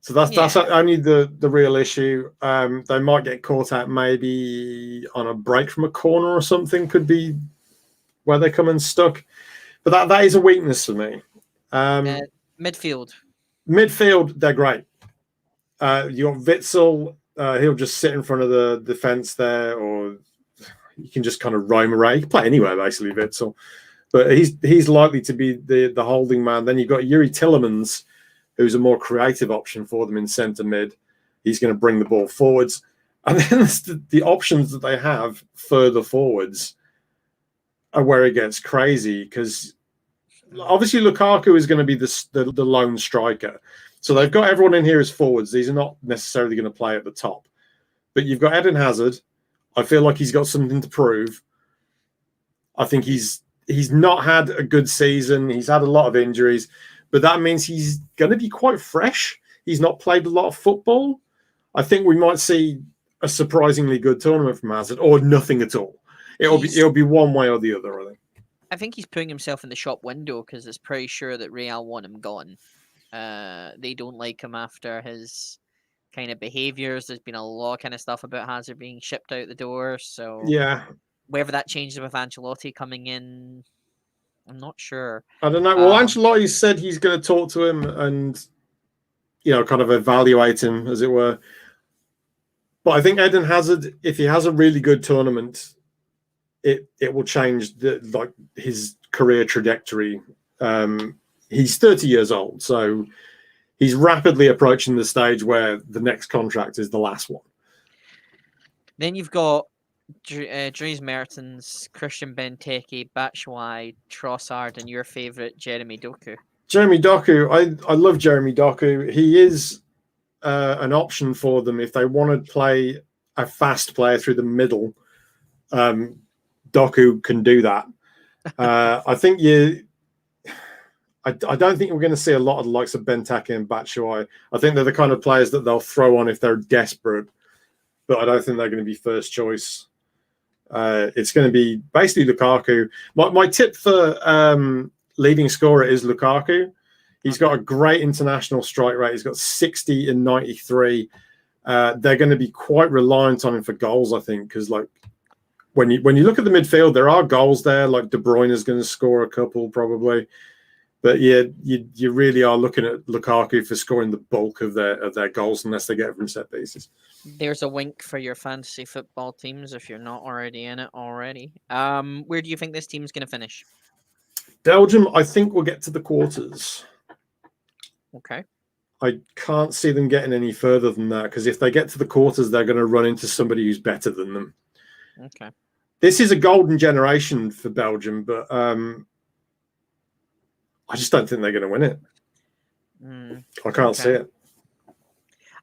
So that's only the real issue. They might get caught out maybe on a break from a corner or something. Could be where they come unstuck. But that is a weakness for me. Midfield, they're great. You got Witsel. He'll just sit in front of the defense there, or you can just kind of roam around. You can play anywhere, basically, Witsel. But he's likely to be the holding man. Then you've got Yuri Tillemans, who's a more creative option for them in centre mid. He's going to bring the ball forwards. And then the options that they have further forwards are where it gets crazy, because obviously Lukaku is going to be the lone striker. So they've got everyone in here as forwards. These are not necessarily going to play at the top. But you've got Eden Hazard. I feel like he's got something to prove. I think he's not had a good season. He's had a lot of injuries. But that means he's going to be quite fresh. He's not played a lot of football. I think we might see a surprisingly good tournament from Hazard, or nothing at all. It'll be one way or the other, I think. I think he's putting himself in the shop window, because it's pretty sure that Real want him gone. They don't like him after his kind of behaviours. There's been a lot of kind of stuff about Hazard being shipped out the door. So yeah, whether that changes with Ancelotti coming in, I'm not sure. I don't know. Well, Ancelotti said he's going to talk to him and, kind of evaluate him, as it were. But I think Eden Hazard, if he has a really good tournament, it will change his career trajectory. He's 30 years old, so he's rapidly approaching the stage where the next contract is the last one. Then you've got Dries Mertens, Christian Benteke, Batshuayi, Trossard, and your favourite Jeremy Doku. Jeremy Doku, I love Jeremy Doku. He is an option for them if they want to play a fast player through the middle. Doku can do that. I think I don't think we're going to see a lot of the likes of Benteke and Batshuayi. I think they're the kind of players that they'll throw on if they're desperate, but I don't think they're going to be first choice. It's going to be basically Lukaku. My tip for leading scorer is Lukaku. He's got a great international strike rate. He's got 60 and 93. They're going to be quite reliant on him for goals, I think, because when you look at the midfield, there are goals there. Like De Bruyne is going to score a couple probably. But yeah, you really are looking at Lukaku for scoring the bulk of their goals, unless they get from set pieces. There's a wink for your fantasy football teams if you're not already in it already. Where do you think this team's going to finish? Belgium, I think, will get to the quarters. Okay. I can't see them getting any further than that, because if they get to the quarters, they're going to run into somebody who's better than them. Okay. This is a golden generation for Belgium, but I just don't think they're going to win it. I can't see it.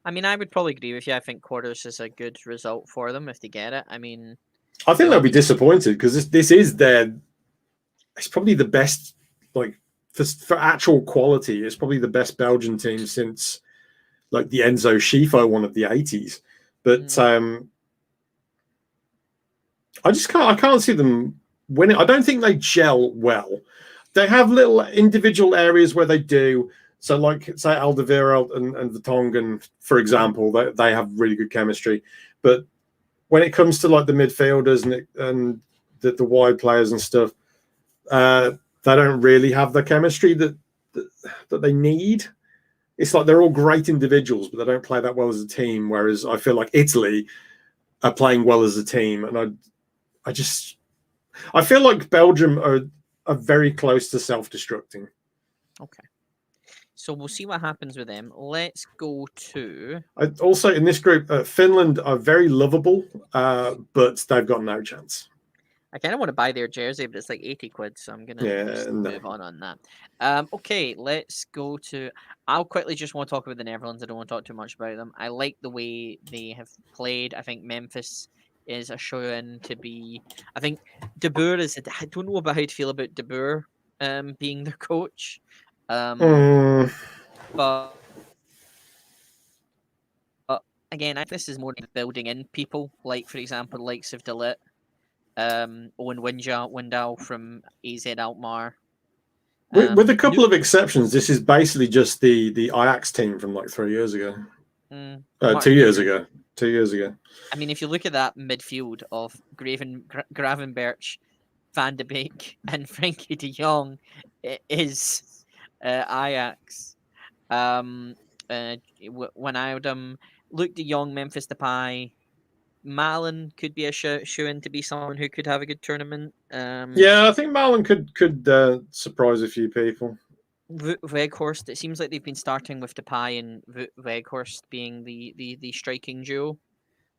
I mean, I would probably agree with you. I think quarters is a good result for them if they get it. I mean, I think they'll be disappointed, because this is it's probably the best, for actual quality, it's probably the best Belgian team since the Enzo Schifo one of the 80s. But I can't see them winning. I don't think they gel well. They have little individual areas where they do. So, like, say, Alderweireld and Vertonghen, for example, they have really good chemistry. But when it comes to like the midfielders and the wide players and stuff, they don't really have the chemistry that they need. It's like they're all great individuals, but they don't play that well as a team. Whereas I feel like Italy are playing well as a team, and I feel like Belgium are very close to self-destructing. Okay. So we'll see what happens with them. Let's go to... Also, in this group, Finland are very lovable, but they've got no chance. I kind of want to buy their jersey, but it's like 80 quid, so I'm going to move on that. Okay, let's go to... I'll quickly just want to talk about the Netherlands. I don't want to talk too much about them. I like the way they have played. I think Memphis is a show-in to be... I think De Boer is... I don't know about how to feel about De Boer being their coach. But again, I think this is more building in people, like, for example, likes of Delit, Owen Wijndal from AZ Alkmaar. With a couple of exceptions, this is basically just the Ajax team from like 3 years ago. 2 years ago. 2 years ago. I mean, if you look at that midfield of Gravenberch, Van de Beek, and Frankie de Jong, it is Ajax. Wijnaldum, Luke de Jong, Memphis Depay, Malen could be a shoe-in to be someone who could have a good tournament. Yeah, I think Malen could surprise a few people. Weghorst, it seems like they've been starting with Depay and Weghorst being the striking duo.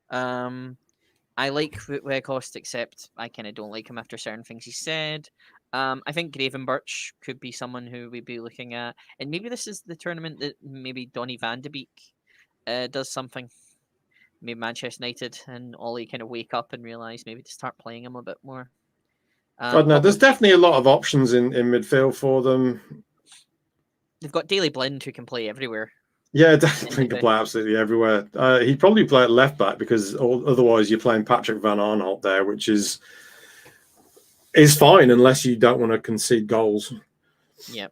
I like Weghorst, except I kind of don't like him after certain things he said. I think Gravenberch could be someone who we'd be looking at. And maybe this is the tournament that maybe Donny van de Beek does something. Maybe Manchester United and Ollie kind of wake up and realise maybe to start playing him a bit more. I don't know. There's definitely a lot of options in midfield for them. They've got Daley Blind who can play everywhere. Yeah, definitely can play absolutely everywhere. He'd probably play at left back because otherwise you're playing Patrick Van Aanholt there, which is fine unless you don't want to concede goals. Yeah.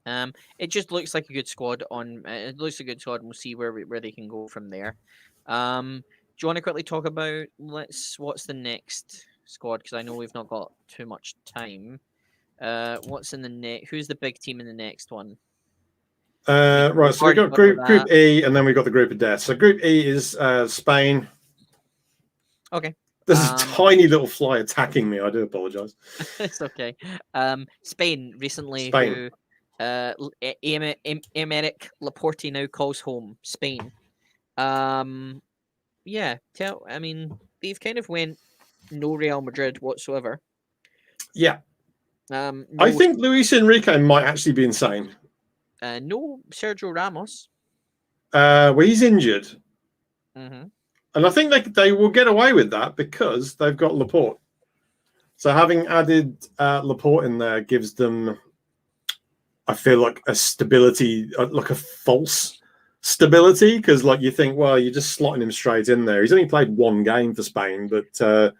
It just looks like a good squad. It looks a good squad, and we'll see where they can go from there. Do you want to quickly talk about what's the next squad? Because I know we've not got too much time. What's in the next? Who's the big team in the next one? Right, so we got group E, and then we got the group of death. So group E is Spain. Okay. There's a tiny little fly attacking me. I do apologize. It's okay. Spain recently, who Aymeric Laporte now calls home. Spain. Yeah. I mean, they've kind of went no Real Madrid whatsoever. Yeah. I think Luis Enrique might actually be insane. No Sergio Ramos. Well, he's injured. Mm-hmm. And I think they will get away with that because they've got Laporte. So having added Laporte in there gives them, I feel like, a stability, like a false stability, because like you think, well, you're just slotting him straight in there. He's only played one game for Spain, but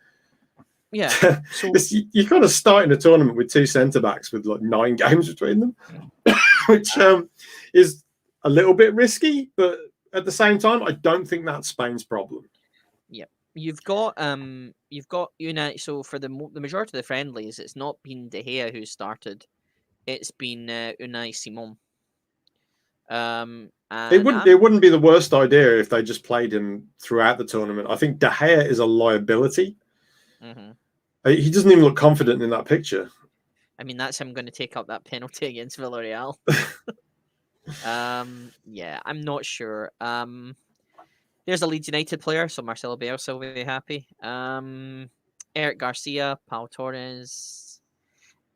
yeah, so you're kind of starting a tournament with two centre-backs with like 9 games between them, which is a little bit risky, but at the same time, I don't think that's Spain's problem. Yeah, you've got Unai. So for the majority of the friendlies, it's not been De Gea who started; it's been Unai Simon. It wouldn't be the worst idea if they just played him throughout the tournament. I think De Gea is a liability. Mm-hmm. He doesn't even look confident in that picture. I mean, that's him going to take up that penalty against Villarreal. Yeah, I'm not sure. There's a Leeds United player, so Marcelo Bielsa will be happy. Eric Garcia, Pau Torres,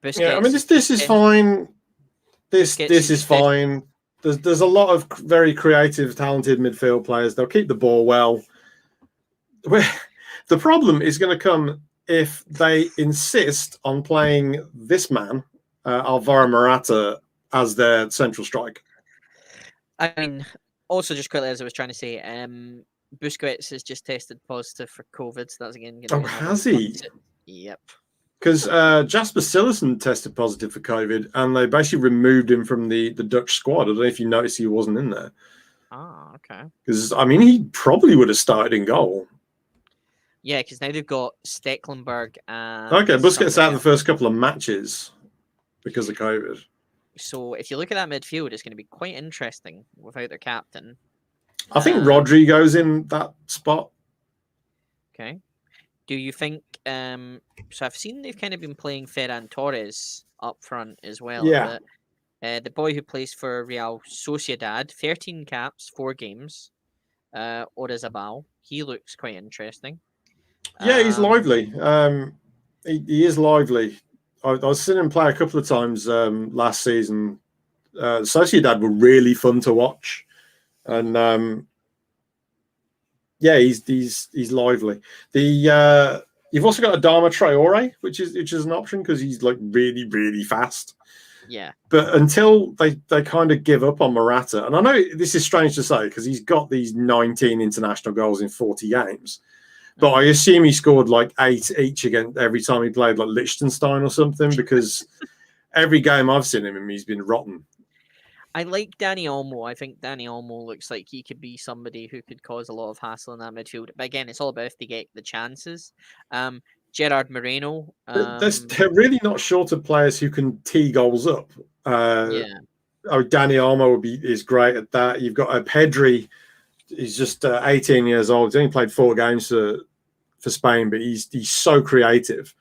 Busquets. Yeah, I mean this is fine. This is fine. There's a lot of very creative, talented midfield players. They'll keep the ball well. The problem is going to come if they insist on playing this man, Alvaro Morata, as their central striker. I mean, also just quickly, as I was trying to say, Busquets has just tested positive for COVID, so that's again going to Oh, be another has he? one. Yep. Because Jasper Cillessen tested positive for COVID, and they basically removed him from the Dutch squad. I don't know if you noticed he wasn't in there. Ah, okay. Because I mean, he probably would have started in goal. Yeah, because now they've got Stecklenburg and Okay, Busquets out somebody the first couple of matches because of COVID. So if you look at that midfield, it's going to be quite interesting without their captain. I think Rodrigo's in that spot. Okay. Do you think? So I've seen they've kind of been playing Ferran Torres up front as well. Yeah. The boy who plays for Real Sociedad, 13 caps, 4 games. Orizabal. He looks quite interesting. Yeah, he's lively. He is lively. I've seen him play a couple of times last season. Sociedad were really fun to watch, and yeah, he's lively. You've also got Adama Traore, which is an option because he's like really really fast. Yeah. But until they kind of give up on Morata, and I know this is strange to say because he's got these 19 international goals in 40 games. But I assume he scored like 8 each against every time he played like Liechtenstein or something, because every game I've seen him in, he's been rotten. I like Dani Olmo. I think Dani Olmo looks like he could be somebody who could cause a lot of hassle in that midfield. But again, it's all about if they get the chances. Gerard Moreno. They're really not short of players who can tee goals up. Yeah. Oh, Dani Olmo is great at that. You've got Pedri. He's just 18 years old. He's only played 4 games for Spain, but he's so creative.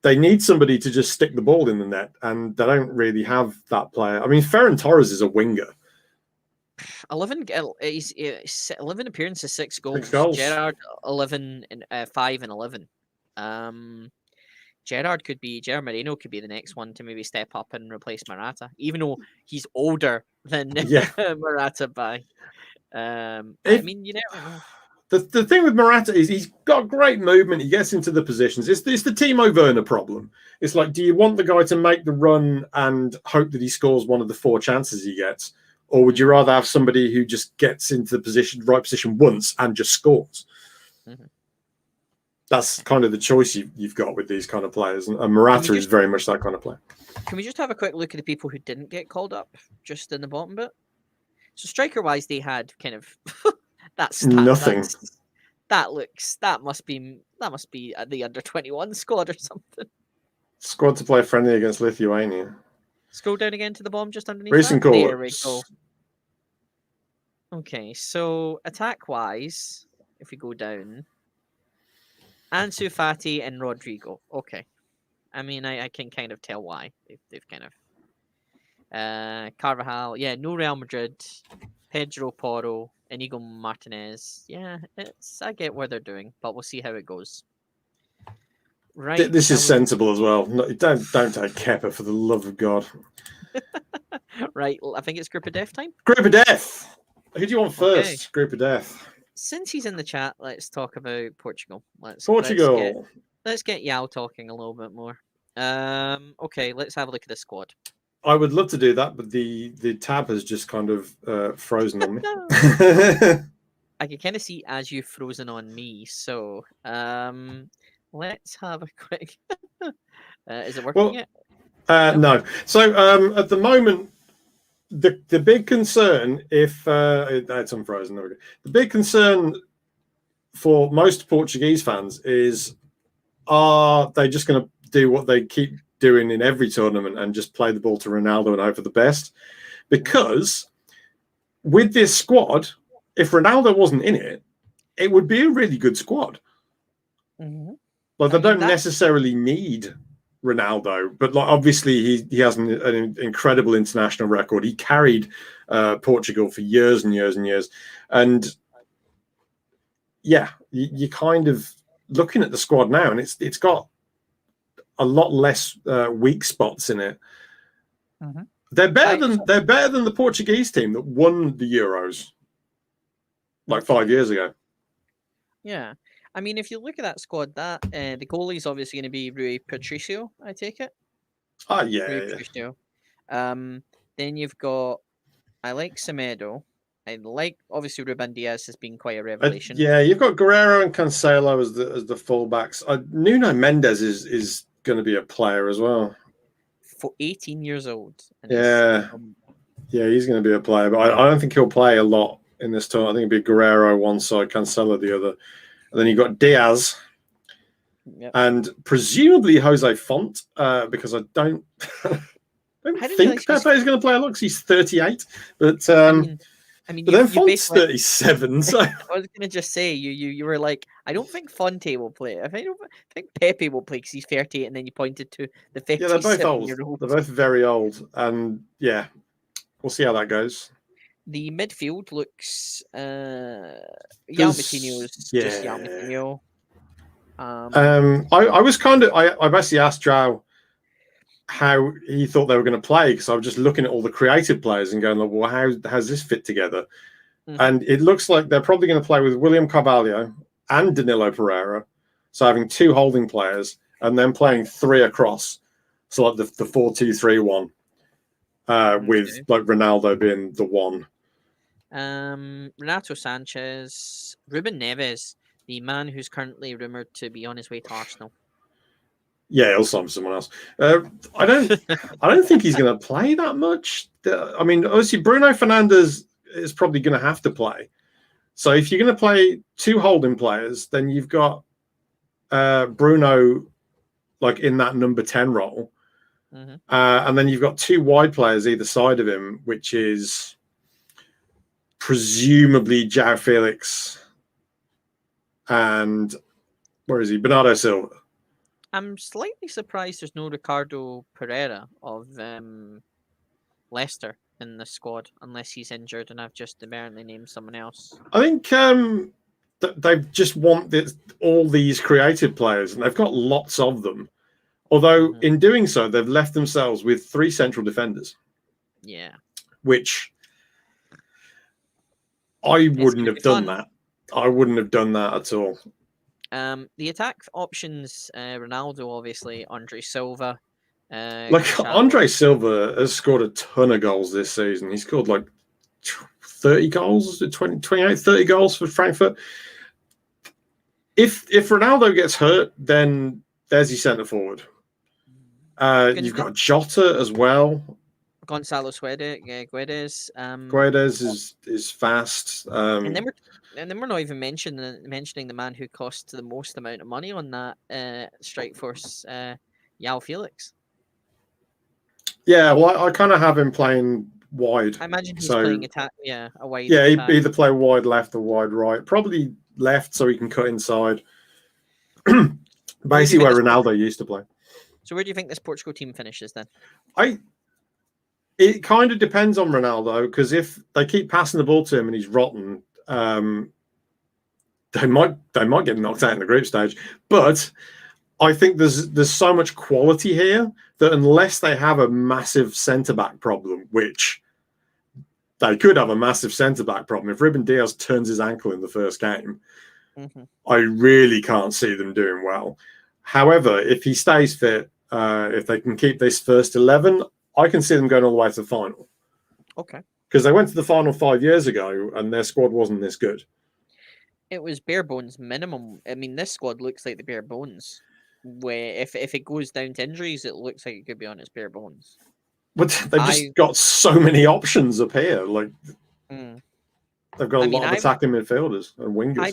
They need somebody to just stick the ball in the net, and they don't really have that player. I mean, Ferran Torres is a winger. 11 appearances, 6 goals. 6 goals. Gerard 11 and 5 and 11. Gerard Moreno could be the next one to maybe step up and replace Morata, even though he's older than Morata by. I mean, you never know. The thing with Morata is he's got great movement. He gets into the positions. It's the Timo Werner problem. It's like, do you want the guy to make the run and hope that he scores one of the 4 chances he gets? Or would you rather have somebody who just gets into the right position once and just scores? Mm-hmm. That's kind of the choice you've got with these kind of players. And Morata is very much that kind of player. Can we just have a quick look at the people who didn't get called up just in the bottom bit? So striker-wise, they had kind of... That's nothing. That must be the under-21 squad or something. Squad to play friendly against Lithuania. Scroll down again to the bottom just underneath. Recent that. Call There we go. Okay, so attack-wise, if we go down, Ansu Fati and Rodrigo. Okay, I mean I can kind of tell why they've kind of Carvajal. Yeah, no Real Madrid. Pedro Porro, Inigo Martinez. Yeah, I get what they're doing, but we'll see how it goes. Right. This is sensible as well. No, don't take Kepa for the love of God. Right. I think it's Group of Death time. Group of Death. Who do you want first? Okay. Group of Death. Since he's in the chat, let's talk about Portugal. Portugal. Let's get Yao talking a little bit more. Okay, let's have a look at the squad. I would love to do that, but the tab has just kind of frozen on me. I can kind of see as you've frozen on me. So let's have a quick. Is it working yet? No. So at the moment, the big concern, if it's unfrozen, there we go. The big concern for most Portuguese fans is, are they just going to do what they keep doing in every tournament and just play the ball to Ronaldo and hope for the best? Because with this squad, if Ronaldo wasn't in it, it would be a really good squad. Mm-hmm. Like they don't necessarily need Ronaldo, but like obviously he has an incredible international record. He carried Portugal for years and years and years, and yeah, you're kind of looking at the squad now, and it's got a lot less weak spots in it. Mm-hmm. They're better than the Portuguese team that won the Euros like 5 years ago. Yeah, I mean, if you look at that squad, that the goalie is obviously going to be Rui Patricio. I take it. Oh yeah. Rui Patricio. Then you've got, I like Semedo. obviously Ruben Diaz has been quite a revelation. Yeah, you've got Guerrero and Cancelo as the fullbacks. Nuno Mendes is going to be a player as well. For 18 years old. And yeah, he's going to be a player, but I don't think he'll play a lot in this tournament. I think it'll be Guerrero one side, Cancelo the other, and then you've got Diaz. Yep. And presumably Jose Font, because I don't think Pepe is going to play a lot because he's 38. But but then Font's 37. So I was going to just say you were like, I don't think Fonte will play. I think Pepe will play because he's 38, and then you pointed to the 57. Yeah, they're both old. They're both very old, and yeah, we'll see how that goes. The midfield looks João Moutinho is just João Moutinho. I was I basically asked João how he thought they were going to play because I was just looking at all the creative players and going, well, how's this fit together? Mm-hmm. And it looks like they're probably going to play with William Carvalho and Danilo Pereira, so having 2 holding players and then playing 3 across, so like the 4-2-3-1, with like Ronaldo being the 1. Renato Sanchez, Ruben Neves, the man who's currently rumored to be on his way to Arsenal. Yeah, he'll sign someone else. I don't think he's going to play that much. I mean, obviously Bruno Fernandes is probably going to have to play. So if you're going to play 2 holding players, then you've got Bruno like in that number 10 role, and then you've got 2 wide players either side of him, which is presumably João Felix and where is he? Bernardo Silva. I'm slightly surprised there's no Ricardo Pereira of Leicester in the squad, unless he's injured and I've just apparently named someone else. I think they just want all these creative players, and they've got lots of them. Although in doing so, they've left themselves with 3 central defenders. Yeah. Which I wouldn't have done that. I wouldn't have done that at all. The attack options, Ronaldo, obviously, Andre Silva. Andre Silva has scored a ton of goals this season. He scored like 30 goals, 28, 30 goals for Frankfurt. If Ronaldo gets hurt, then there's your centre forward. You've got Jota as well. Gonzalo Guedes. Guedes is fast. And then we're not even mentioning the man who cost the most amount of money on that strike force, João Felix. Yeah, well, I kind of have him playing wide. I imagine he's playing attack. Yeah, a wide. Yeah, he'd either play wide left or wide right. Probably left so he can cut inside. Basically, where Ronaldo used to play. So where do you think this Portugal team finishes then? It kind of depends on Ronaldo, because if they keep passing the ball to him and he's rotten, they might get knocked out in the group stage. But I think there's so much quality here that unless they have a massive centre-back problem, which they could have a massive centre-back problem, if Ruben Diaz turns his ankle in the first game, I really can't see them doing well. However, if he stays fit, if they can keep this first 11, I can see them going all the way to the final. Okay. Because they went to the final 5 years ago and their squad wasn't this good. It was bare bones minimum. I mean, this squad looks like the bare bones. Where if it goes down to injuries, it looks like it could be on its bare bones. But they've just got so many options up here. Like they've got a lot of attacking midfielders and wingers.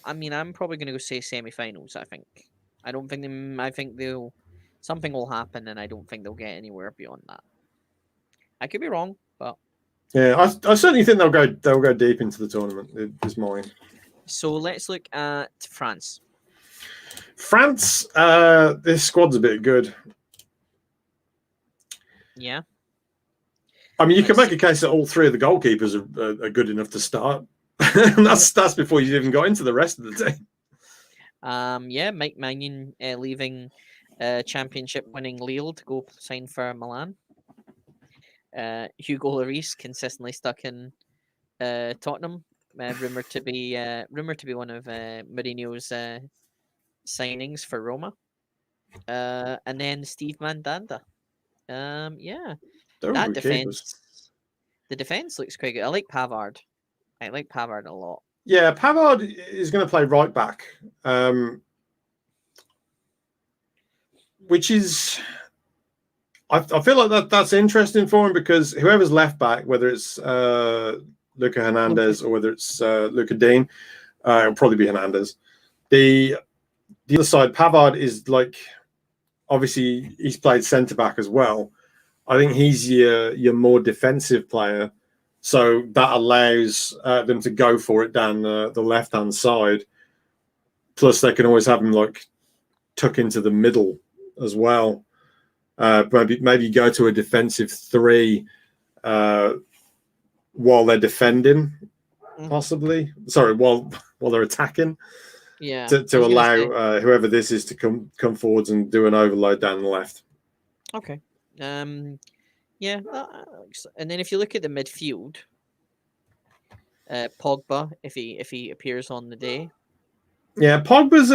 I'm probably going to go say semi-finals. I think something will happen, and I don't think they'll get anywhere beyond that. I could be wrong, but yeah, I certainly think they'll go deep into the tournament. Is mine. So let's look at France. France, this squad's a bit good. Yeah. I mean, you can make a case that all 3 of the goalkeepers are good enough to start. And that's before you even got into the rest of the team. Yeah, Mike Maignan leaving championship-winning Lille to go sign for Milan. Hugo Lloris consistently stuck in Tottenham, rumored to be one of Mourinho's signings for Roma. And then Steve Mandanda. Yeah, that defense. The defense looks quite good. I like Pavard. I like Pavard a lot. Yeah, Pavard is going to play right back, which is, I feel like that's interesting for him because whoever's left back, whether it's Luca Hernandez or whether it's Luca Dean, it'll probably be Hernandez. The other side, Pavard is like, obviously he's played centre back as well. I think he's your more defensive player, so that allows them to go for it down the left hand side. Plus, they can always have him like tuck into the middle as well. Maybe go to a defensive 3 while they're defending, possibly. Sorry, while they're attacking. Yeah. To allow whoever this is to come forwards and do an overload down the left. Okay. Yeah. And then if you look at the midfield, Pogba, if he appears on the day. Yeah, Pogba's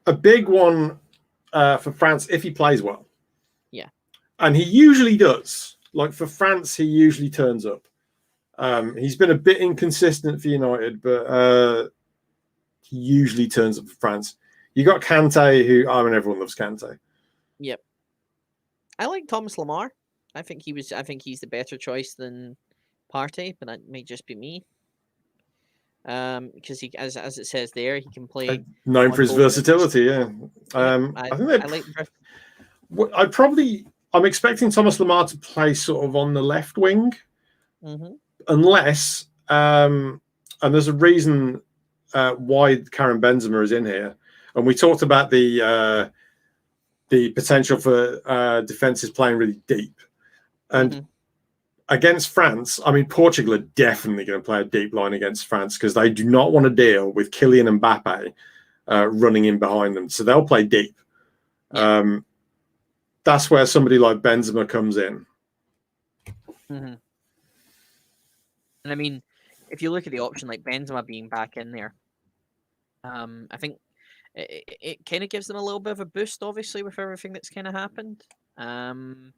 a big one for France if he plays well. Yeah. And he usually does. Like for France, he usually turns up. He's been a bit inconsistent for United, but he usually turns up for France. You got Kante, who everyone loves Kante. Yep. I like Thomas Lemar. I think he's the better choice than Partey, but that may just be me. Because he, as it says there, he can play. Known for his versatility, yeah. I think I'm expecting Thomas Lemar to play sort of on the left wing, unless and there's a reason why Karim Benzema is in here, and we talked about the potential for defenses playing really deep, and against France, Portugal are definitely going to play a deep line against France because they do not want to deal with Kylian Mbappe running in behind them, so they'll play deep. Yeah. That's where somebody like Benzema comes in. And if you look at the option like Benzema being back in there, I think it kind of gives them a little bit of a boost, obviously, with everything that's kind of happened. You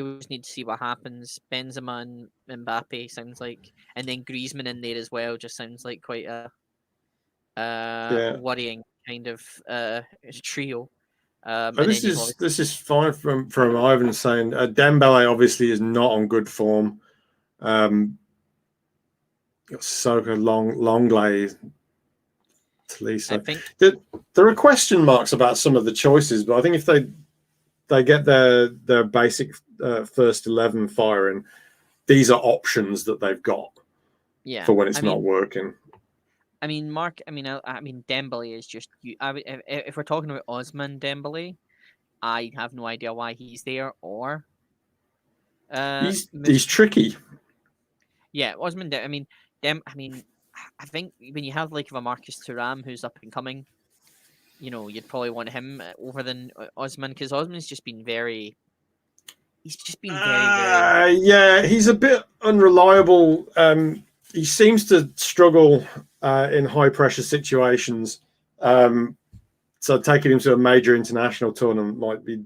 always need to see what happens. Benzema and Mbappe sounds like, and then Griezmann in there as well just sounds like quite a worrying kind of trio. This is fine from Ivan saying Dembele obviously is not on good form. Soka Longley, Talisa. I think there are question marks about some of the choices, but I think if they get their basic first 11 firing, these are options that they've got. Yeah, for when it's not working. Mark. Dembele is just. If we're talking about Ousmane Dembele, I have no idea why he's there. Or he's tricky. Yeah, Ousmane. I think when you have like a Marcus Thuram who's up and coming, you'd probably want him over than Ousmane because Osman's just been very. He's just been very. Yeah, he's a bit unreliable. He seems to struggle in high pressure situations. So taking him to a major international tournament might be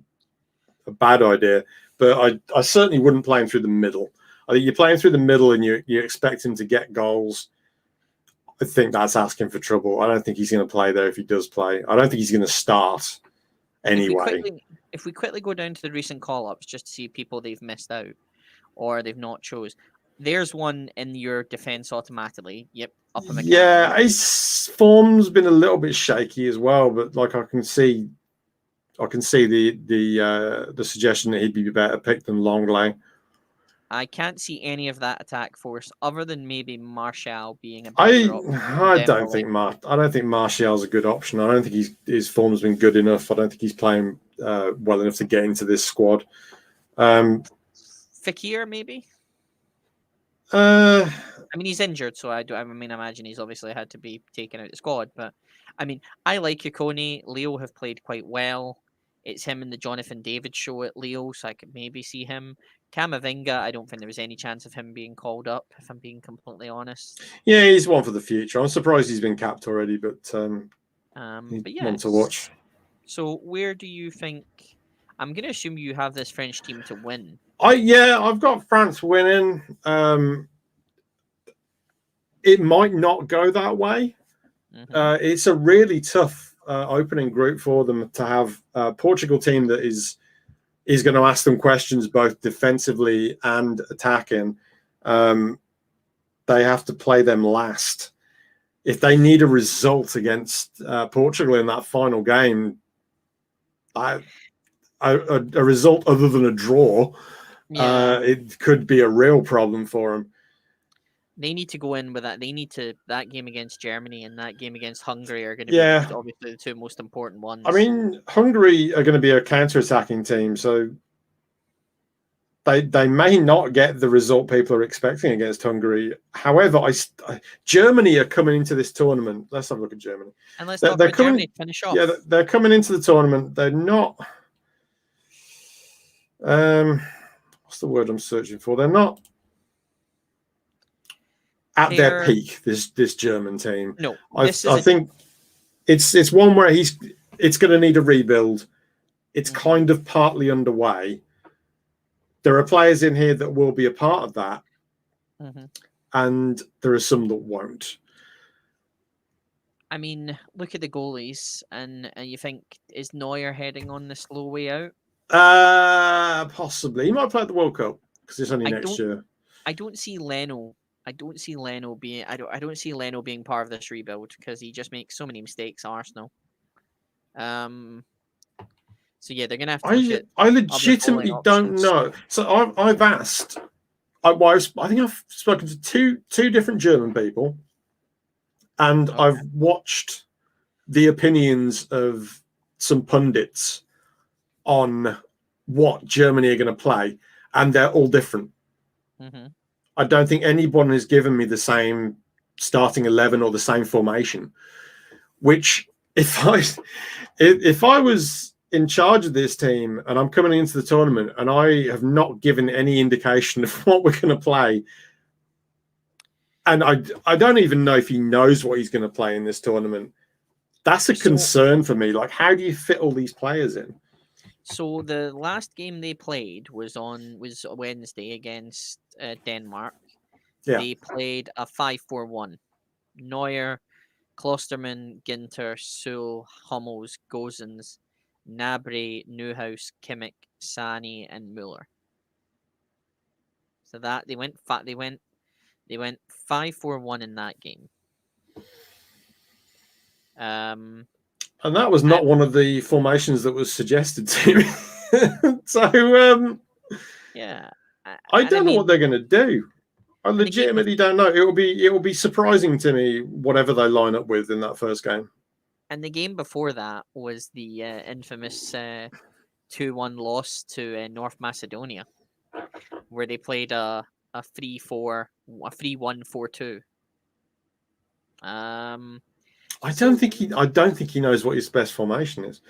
a bad idea. But I certainly wouldn't play him through the middle. I think you're playing through the middle and you expect him to get goals. I think that's asking for trouble. I don't think he's going to play there if he does play. I don't think he's going to start anyway. If we quickly go down to the recent call-ups just to see people they've missed out or they've not chose. There's one in your defence automatically. Yep. Yeah, his form's been a little bit shaky as well, but like I can see the suggestion that he'd be better picked than Longley. I can't see any of that attack force other than maybe Martial being a better option. I don't think Martial's a good option. I don't think his form's been good enough. I don't think he's playing well enough to get into this squad. Fekir maybe. He's injured, so I imagine he's obviously had to be taken out of the squad. But I like Ikone. Leo have played quite well. It's him and the Jonathan David show at Leo, so I could maybe see him. Camavinga, I don't think there was any chance of him being called up, if I'm being completely honest. Yeah, he's one for the future. I'm surprised he's been capped already, but yeah, one to watch. So where do you think? I'm going to assume you have this French team to win. I've got France winning. it might not go that way. It's a really tough opening group for them to have a Portugal team that is going to ask them questions both defensively and attacking. They have to play them last. If they need a result against Portugal in that final game, a result other than a draw, it could be a real problem for them. They need to go in with that. They need to. That game against Germany and that game against Hungary are going to be obviously the two most important ones. I mean, Hungary are going to be a counter-attacking team, so they may not get the result people are expecting against Hungary. However, Germany are coming into this tournament. Let's have a look at Germany. And let's talk about Germany to finish off. Yeah, they're coming into the tournament. They're not. What's the word I'm searching for? They're not at their peak. This German team. No, I think it's one where it's going to need a rebuild. It's kind of partly underway. There are players in here that will be a part of that, and there are some that won't. I mean, look at the goalies, and you think, is Neuer heading on the slow way out? Possibly. He might play at the World Cup because it's only next year. I don't see Leno. I don't see Leno being part of this rebuild because he just makes so many mistakes. Arsenal. So yeah, they're gonna have to. I legitimately don't know. So I've asked. I think I've spoken to two different German people, and I've watched the opinions of some pundits on what Germany are going to play, and they're all different. I don't think anyone has given me the same starting 11 or the same formation. Which, if I was in charge of this team and I'm coming into the tournament and I have not given any indication of what we're going to play, and I don't even know if he knows what he's going to play in this tournament, that's a concern for me. Like, how do you fit all these players in? So the last game they played was Wednesday against Denmark. Yeah. They played a 5-4-1. Neuer, Klostermann, Ginter, Sul, Hummels, Gosens, Gnabry, Neuhaus, Kimmich, Sani, and Müller. So that they went 5-4-1 in that game. And that was not one of the formations that was suggested to me. So yeah, I don't know what they're going to do. I legitimately don't know. It will be surprising to me whatever they line up with in that first game. And the game before that was the infamous 2-1 loss to North Macedonia, where they played a 3-1-4-2. I don't think he knows what his best formation is.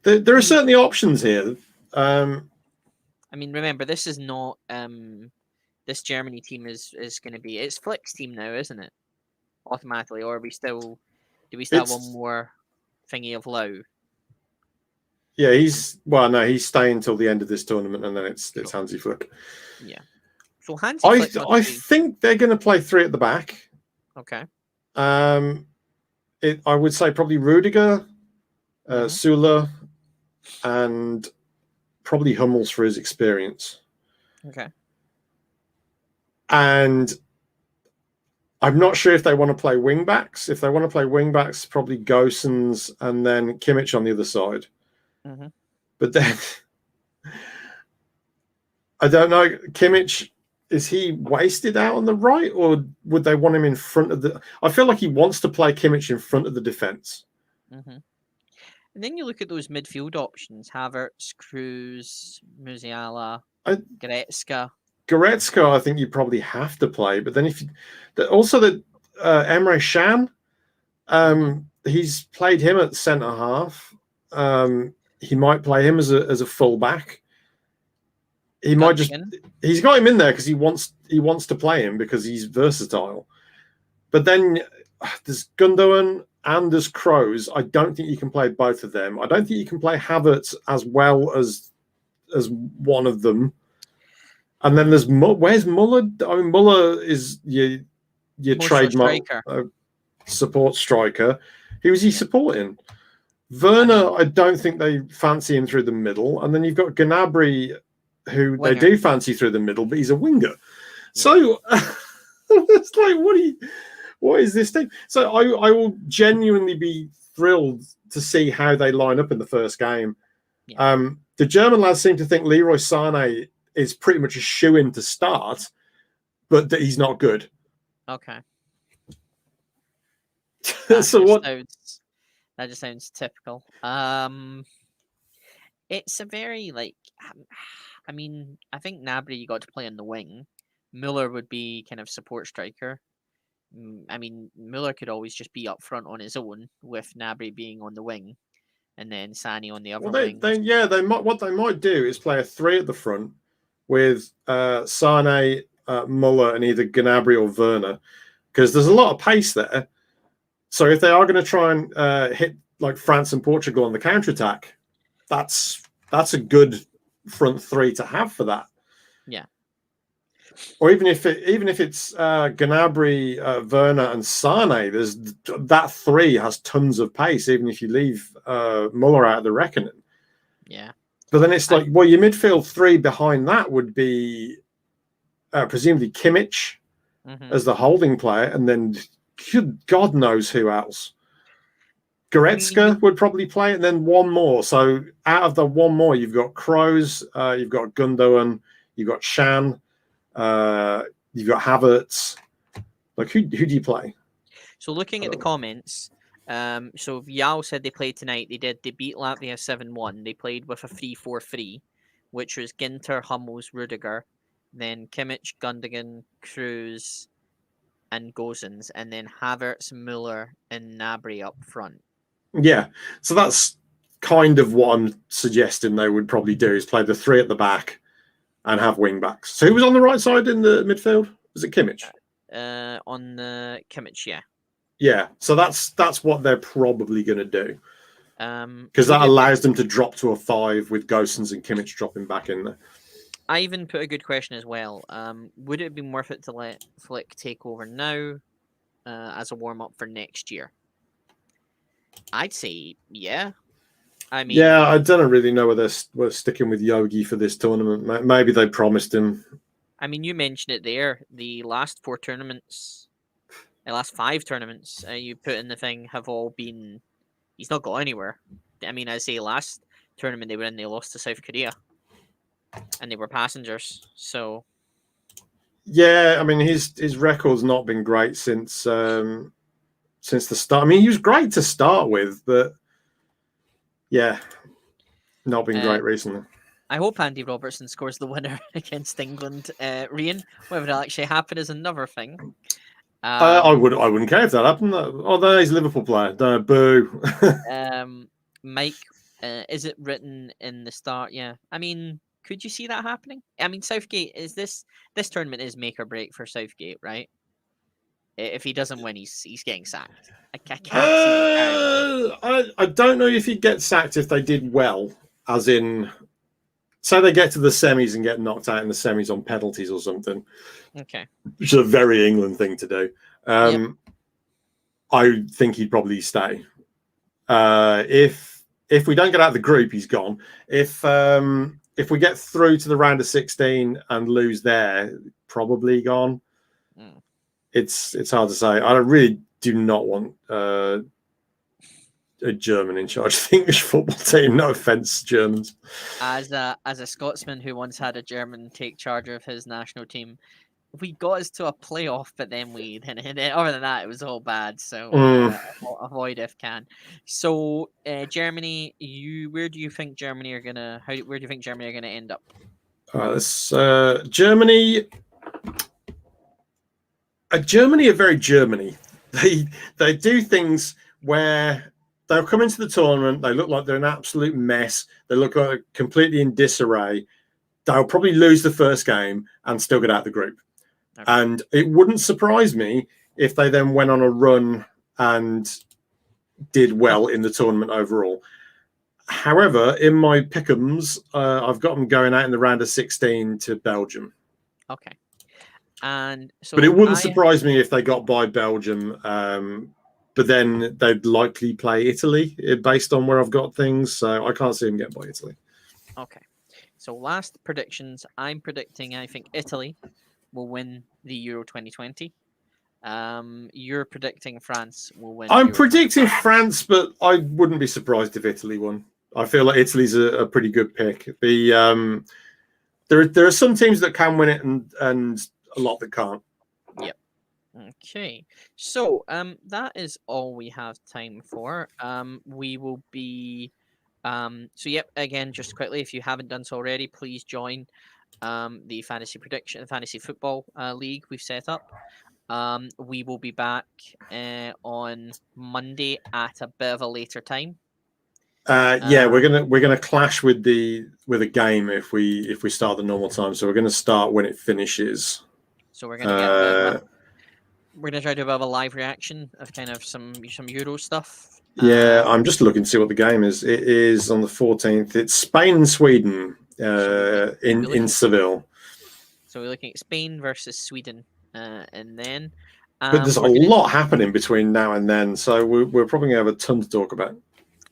There are certainly options here. I mean, remember, this is not this Germany team is going to be it's Flick's team now, isn't it? Automatically, or do we still have one more thingy of Lau? Yeah, he's staying until the end of this tournament, and then it's Hansi Flick. Yeah. So Hansi Flick, I think they're going to play three at the back. Okay. I would say probably Rudiger, Sula, and probably Hummels for his experience. Okay. And I'm not sure if they want to play wing backs. If they want to play wing backs, probably Gosens and then Kimmich on the other side. But then I don't know. Kimmich, is he wasted out on the right, or would they want him in front of the? I feel like he wants to play Kimmich in front of the defense. And then you look at those midfield options: Havertz, Kroos, Musiala, Goretzka. Goretzka, I think you probably have to play, but then Emre Can, he's played him at centre half. He might play him as a full back. He might he's got him in there because he wants to play him because he's versatile. But then there's Gundogan and there's Kroos. I don't think you can play both of them. I don't think you can play Havertz as well as one of them. And then there's where's Muller? I mean, Muller is your your Most trademark striker. support striker. Who is he supporting? Werner, I don't think they fancy him through the middle. And then you've got Gnabry, who Winger. they do fancy through the middle, but he's a winger. Yeah. So it's like, what is this thing? So I will genuinely be thrilled to see how they line up in the first game. Yeah. The German lads seem to think Leroy Sané is pretty much a shoo-in to start, but that he's not good. Okay. So what? That just sounds typical. It's a very I mean, I think Gnabry you got to play on the wing. Muller would be kind of support striker. I mean, Muller could always just be up front on his own with Gnabry being on the wing, and then Sané on the other wing. They might. What they might do is play a 3 at the front with Sané, Muller, and either Gnabry or Werner, because there's a lot of pace there. So if they are going to try and hit like France and Portugal on the counter-attack, that's a good front 3 to have for that. Yeah. Or even if it's Gnabry, Werner, and Sané, there's that 3 has tons of pace. Even if you leave Muller out of the reckoning. Yeah. But then it's like, well, your midfield 3 behind that would be presumably Kimmich as the holding player, and then God knows who else. Goretzka would probably play, and then one more. So out of the one more, you've got Kroos, you've got Gundogan, you've got Shan, you've got Havertz. Like who do you play? So looking at the comments, so Yao said they played tonight. They beat Latvia 7-1. They played with a 3-4-3, which was Ginter, Hummels, Rudiger, then Kimmich, Gundogan, Kroos, and Gosens, and then Havertz, Muller, and Gnabry up front. Yeah, so that's kind of what I'm suggesting they would probably do, is play the 3 at the back and have wing backs. So who was on the right side in the midfield? Was it Kimmich? On the Kimmich, yeah. Yeah, so that's what they're probably going to do. Because that allows them to drop to a 5 with Gosens and Kimmich dropping back in there. I even put a good question as well. Would it have been worth it to let Flick take over now as a warm-up for next year? I'd say, yeah. I mean, yeah, I don't really know whether we're sticking with Yogi for this tournament. Maybe they promised him. I mean, you mentioned it there. The last 4 tournaments, the last 5 tournaments you put in the thing have all been... He's not got anywhere. I mean, I say last tournament they were in, they lost to South Korea. And they were passengers, so... Yeah, I mean, his record's not been great since the start. I mean, he was great to start with, but yeah, not been great recently. I hope Andy Robertson scores the winner against England. Rian, whether that'll actually happen is another thing. I wouldn't care if that happened. Oh, there he's a Liverpool player. Boo. Mike, is it written in the start? Yeah. I mean, could you see that happening? I mean, Southgate, this tournament is make or break for Southgate, right? If he doesn't win, he's getting sacked. I can't see I don't know if he'd get sacked if they did well, as in, say they get to the semis and get knocked out in the semis on penalties or something. Okay. Which is a very England thing to do. Yep. I think he'd probably stay. If we don't get out of the group, he's gone. If we get through to the round of 16 and lose there, probably gone. It's hard to say. I really do not want a German in charge of the English football team. No offense, Germans. As a Scotsman who once had a German take charge of his national team, we got us to a playoff, but then other than that, it was all bad. So avoid if can. So Germany, where do you think Germany are gonna? Where do you think Germany are gonna end up? Germany. Germany are very Germany. They do things where they'll come into the tournament, they look like they're an absolute mess. They look like they're completely in disarray. They'll probably lose the first game and still get out of the group. Okay. And it wouldn't surprise me if they then went on a run and did well in the tournament overall. However, in my pick'ems, I've got them going out in the round of 16 to Belgium. Okay. And so, but it wouldn't surprise me if they got by Belgium. But then they'd likely play Italy based on where I've got things. So I can't see them getting by Italy. Okay. So last predictions. I'm predicting I think Italy will win the Euro 2020. You're predicting France will win. I'm Euro predicting France, but I wouldn't be surprised if Italy won. I feel like Italy's a pretty good pick. There are some teams that can win it and a lot that can't. Yep. Okay. So that is all we have time for. We will be so yep, again, just quickly, if you haven't done so already, please join the fantasy football league we've set up. We will be back on Monday at a bit of a later time. Yeah, we're gonna clash with a game if we start the normal time. So we're gonna start when it finishes. So we're gonna get we're gonna try to do a bit of a live reaction of kind of some Euro stuff. Yeah, I'm just looking to see what the game is. It is on the 14th. It's Spain and Sweden in Seville. So we're looking at Spain versus Sweden, and then. But there's a lot happening between now and then, so we're probably gonna have a ton to talk about.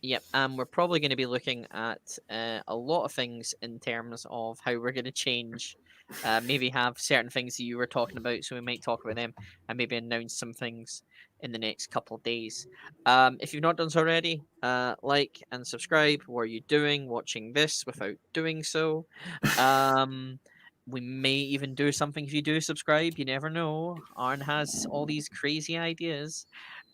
Yep, we're probably going to be looking at a lot of things in terms of how we're going to change. Maybe have certain things that you were talking about, so we might talk about them and maybe announce some things in the next couple of days. If you've not done so already, like and subscribe. What are you doing watching this without doing so? We may even do something if you do subscribe. You never know. Arn has all these crazy ideas.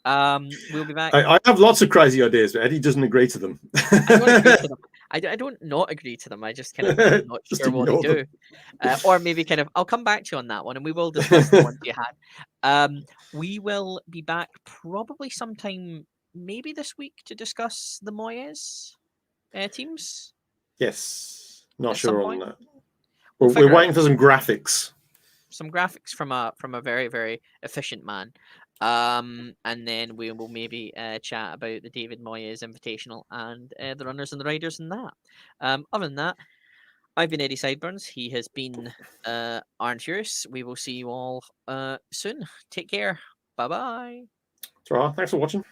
We'll be back. I have lots of crazy ideas, but Eddie doesn't agree to them. I don't agree to them. I don't not agree to them. I just kind of not sure what they do. Or maybe kind of, I'll come back to you on that one and we will discuss the ones you had. We will be back probably sometime, maybe this week, to discuss the Moyes teams. Yes. Not sure on that. We're waiting for some graphics. Some graphics from a very, very efficient man. And then we will maybe chat about the David Moyes Invitational and the runners and the riders and that. Other than that, I've been Eddie Sideburns. He has been Arn Furious. We will see you all soon. Take care. Bye bye. That's all right. Thanks for watching.